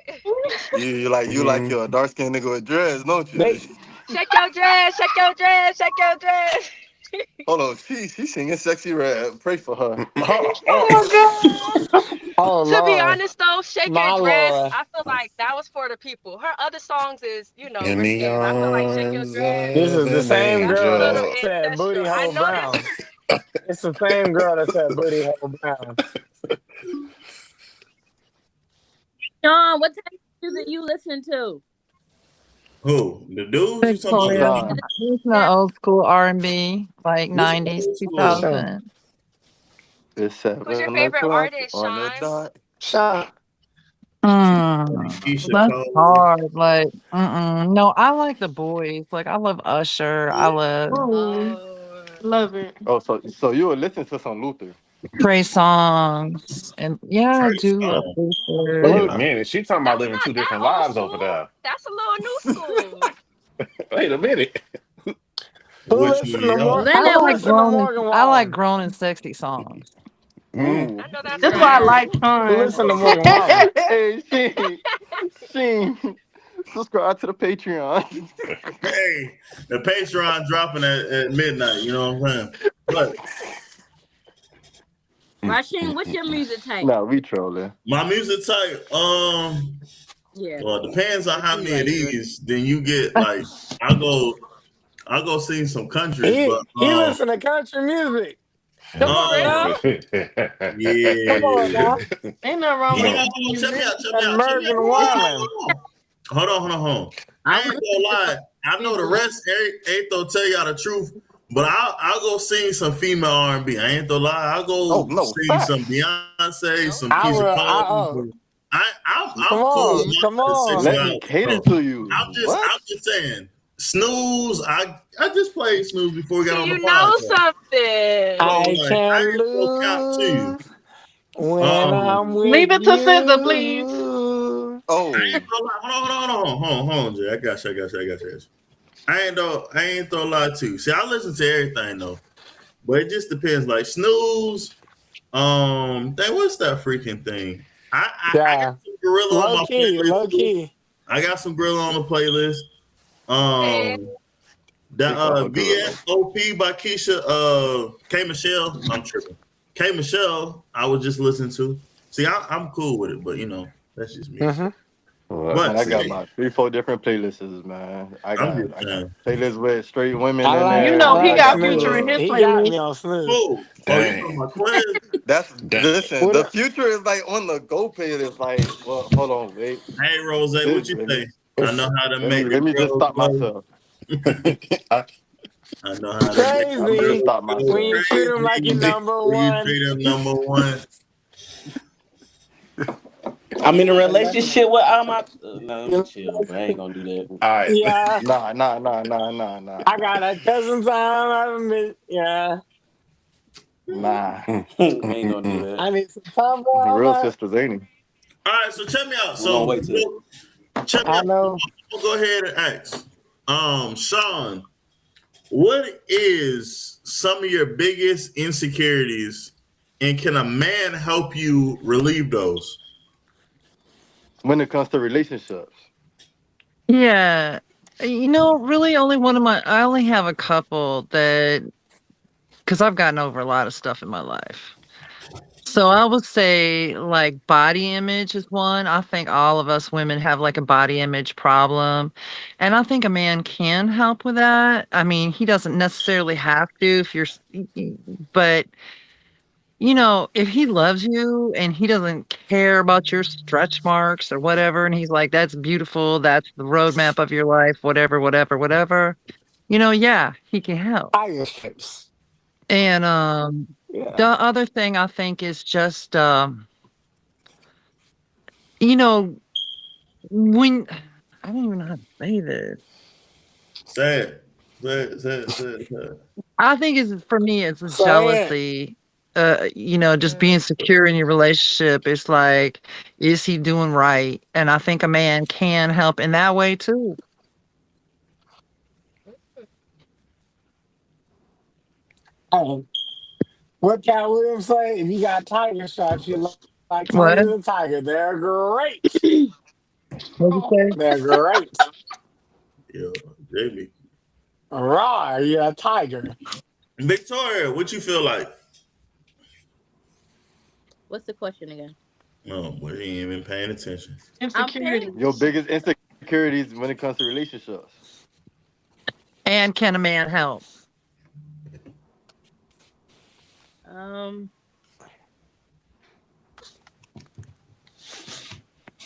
You like your dark skinned nigga with dreads, don't you? They, Shake your dress. Shake your dress. Shake your dress. Hold on, she singing sexy red. Pray for her. Oh my god. oh To be Lord, honest though, Shake Your my Dress, Lord. I feel like that was for the people. Her other songs is, In the risque, but I feel like Shake Your arms Dress, This of is the an same that's a girl that little angel. said booty ancestral. I hole know this. brown. It's the same girl that said booty hole brown. Sean, what type of music you listen to? Who? The dudes you talking Victoria. about? Sean. It's not old school R&B, like What's 90s, old For school? sure. 2000. It's Who's your 7 favorite o'clock artist, on the Sean? dot. Sean, Keisha That's Cole. hard. Like, no, I like the boys. Like, I love Usher. I love Oh, Oh, love it. Oh, so you would listen to some Luther. Trey Songs. And yeah, I Trey do love Songz. Wait a Luther. Luther. minute. She talking about that's living not two that different old lives over school. there. That's a little new school. Wait a minute. Who Which listen one to of y'all? more? I Leonard, Who like listen to grown and Morgan I like Wallen? grown and sexy songs. Mm. Ooh. I know that's That's why I right. like Who Sean. listen to Morgan Wallen? Hey, she subscribe to the Patreon. Hey, the Patreon dropping at midnight. You know what I'm saying? But Rasheen, what's your music type? Nah, we trolling. my music type, Yeah. well, it depends on how You many of like it. these. Then you get like, I'll go sing some country, but He listen to country music. Come on um, now. Come on yeah. now. Ain't nothing wrong Hold with on, country hold on, check me music. out, check me That out, check me out. American Wallen. Hold on. I I'm ain't listening gonna to lie. I know the some rest ain't gonna tell y'all the truth, but I'll go sing some female R&B. I ain't gonna lie. I'll Oh go no, sing some facts. Beyonce, some I Keisha will. Cole. Come I'm cool with on. my Come on. Let me sexuality, cater bro. to you. What? I'm just saying. Snooze. I just played Snooze before we got See, on the you know podcast. something. So I like, I can ain't gonna count to you. lose when I'm Um, with Leave it to SZA, please. you. I Oh, ain't gonna lie. Hold on, Jay. I got you. I ain't gonna lie to you. See, I listen to everything though, but it just depends. Like Snooze, dang, what's that freaking thing? I got Yeah. some Gorilla on Low my key. playlist Low too. key. I got some Gorilla on the playlist. Hey, That big up a gorilla. VSOP by Keisha, K Michelle. I'm tripping. K Michelle, I was just listening to. See, I'm cool with it, but that's just me. Mm-hmm. But Man, I got see, about 3, 4 different playlists, man. I I'm got just I got saying. playlists with straight women I in like You there. I know he I like got got Future Snooze. in his He got me playlist. on Snooze. Oh, you talking Dang. about Quinn? that's Dang. listen. What The up? future is like on the go playlist. Like, well, hold on, wait. Hey, Rose, This, what you let me think? I know how to let me make the let me just girls stop go. myself. I, I know how to make Let the me just Crazy girls stop go when myself. you treat him like you're crazy. number When you one. treat them number one. I'm in a relationship with all my. No, let me chill, bro. I ain't gonna do that. all right. Yeah. Nah. I got a cousin time. I admit. Yeah. Nah. We ain't gonna do that. I need some time for all Real that. sisters, ain't he? All right, so check me out. We're gonna So wait till. check me I out. know. I'll go ahead and ask. Sean, what is some of your biggest insecurities, and can a man help you relieve those? When it comes to relationships. Yeah. Really I only have a couple because I've gotten over a lot of stuff in my life. So I would say like body image is one. I think all of us women have like a body image problem. And I think a man can help with that. I mean, he doesn't necessarily have to but if he loves you and he doesn't care about your stretch marks or whatever, and he's like, that's beautiful, that's the roadmap of your life, whatever, yeah, he can help. Tiger stripes. And the Yeah. other thing I think is just you know, when I don't even know how to say this. Sad. Sad. I think it's for me, it's a Say it. jealousy. Just being secure in your relationship. It's like, is he doing right? And I think a man can help in that way too. Hey, what Cat Williams say? If you got tiger stripes, you like What? Tony the Tiger. They're great. What you say? They're great. Yeah, Jamie. Raw, you're a tiger. Victoria, what you feel like? What's the question again? No, boy, he ain't even paying attention. I'm paying. Insecurity. Your biggest insecurities when it comes to relationships. And can a man help?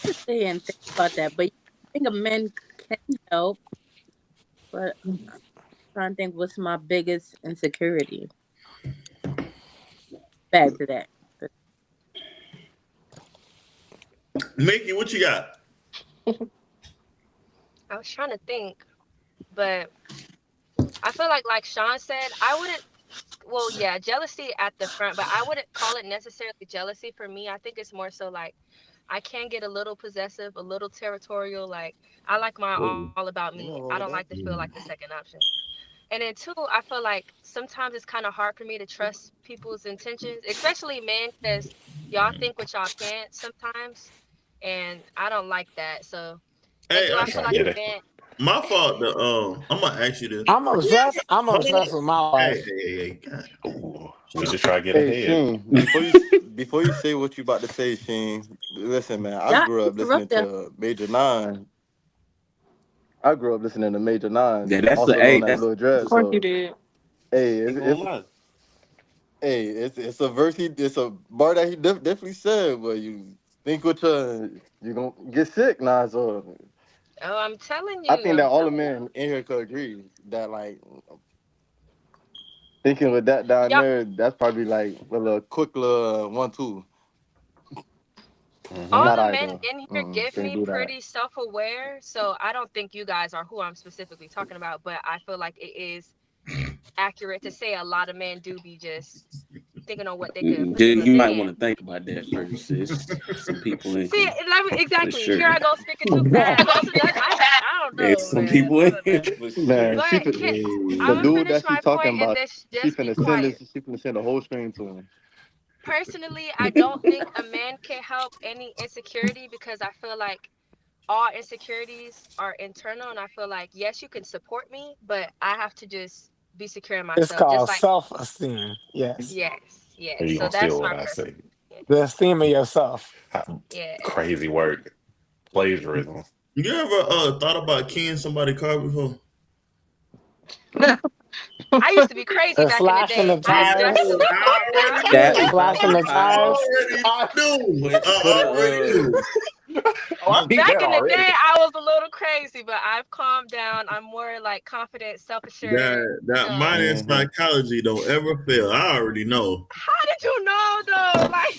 Just stay and think about that. But I think a man can help. But I'm trying to think what's my biggest insecurity. Back to that. Mickey, what you got? I was trying to think, but I feel like Sean said, I wouldn't. Well, yeah, jealousy at the front, but I wouldn't call it necessarily jealousy for me. I think it's more so like I can get a little possessive, a little territorial. Like I like my all about me. I don't like to feel like the second option. And then two, I feel like sometimes it's kind of hard for me to trust people's intentions, especially men, because y'all think what y'all can't sometimes, and I don't like that. So, and Hey, do I I'm feel trying to like get a it. man? my fault. I'm gonna ask you this. I'm obsessed. I'm Hold obsessed on. with my wife. Hey. God. Ooh, we just try to get Hey ahead. Sheen, before you say what you about to say, Sheen, listen, man. I Y'all grew up listening interrupt that. to Major Nine. I grew up listening to Major Nine, Yeah, that's a also hey, known as that's Lil Of Dread. course you So, did. hey, ain't gonna lie. it's a verse. It's a bar that he definitely said. But you think with you gonna get sick now. So Oh, I'm telling I you, think that I'm all the telling you. men in here could agree that like thinking with that down Y'all, there, that's probably like a little quick little 1-2. all Not the I men though. in here give Can't me do that. pretty self-aware, so I don't think you guys are who I'm specifically talking about, but I feel like it is accurate to say a lot of men do be just thinking on what they could put You to a might want man. to think about that first, sis. Some people in See, here let me for exactly. sure. Here I go speaking too fast. That's another. I don't There's know, some man. people I in don't here know. for sure. Man, But can the I'm gonna dude finish that she my talking point and about, this she just be finna send quiet. this. She finna send a whole string to him. Personally, I don't think a man can help any insecurity because I feel like all insecurities are internal, and I feel like yes, you can support me, but I have to just be secure in It's myself. Just called like self-esteem. Yes, Are yes. you So gonna steal that's what my I say? personal opinion. the esteem of yourself. Yes. Crazy work. Plagiarism. You ever thought about keying somebody's car before? I used to be crazy The back in the slashing day. the I I tires. know. definitely I already That knew. Slashing slashing the the I tires. tires. already knew. Put I already a knew. Oh, I peeped back that in the already. day I was a little crazy, but I've calmed down. I'm more like confident, self-assured. That minor Mm-hmm. psychology don't ever fail. I already know. How did you know though? Like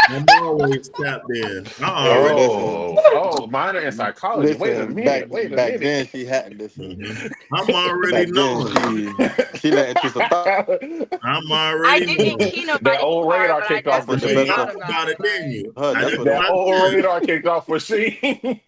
I'm always tapped in. I Hey, already listen, know. Minor in psychology. Wait a listen. Back minute. Wait a back minute. then, she had listen. I'm already Back then, knowing. she let into some thought. I'm I already didn't knowing. key That nobody's old car, radar but I kicked off for That's definitely the You best Sheen. thought part. thought about about it. it, didn't Like you? Huh, I that's did what. That my old thing. radar kicked off for Sheen.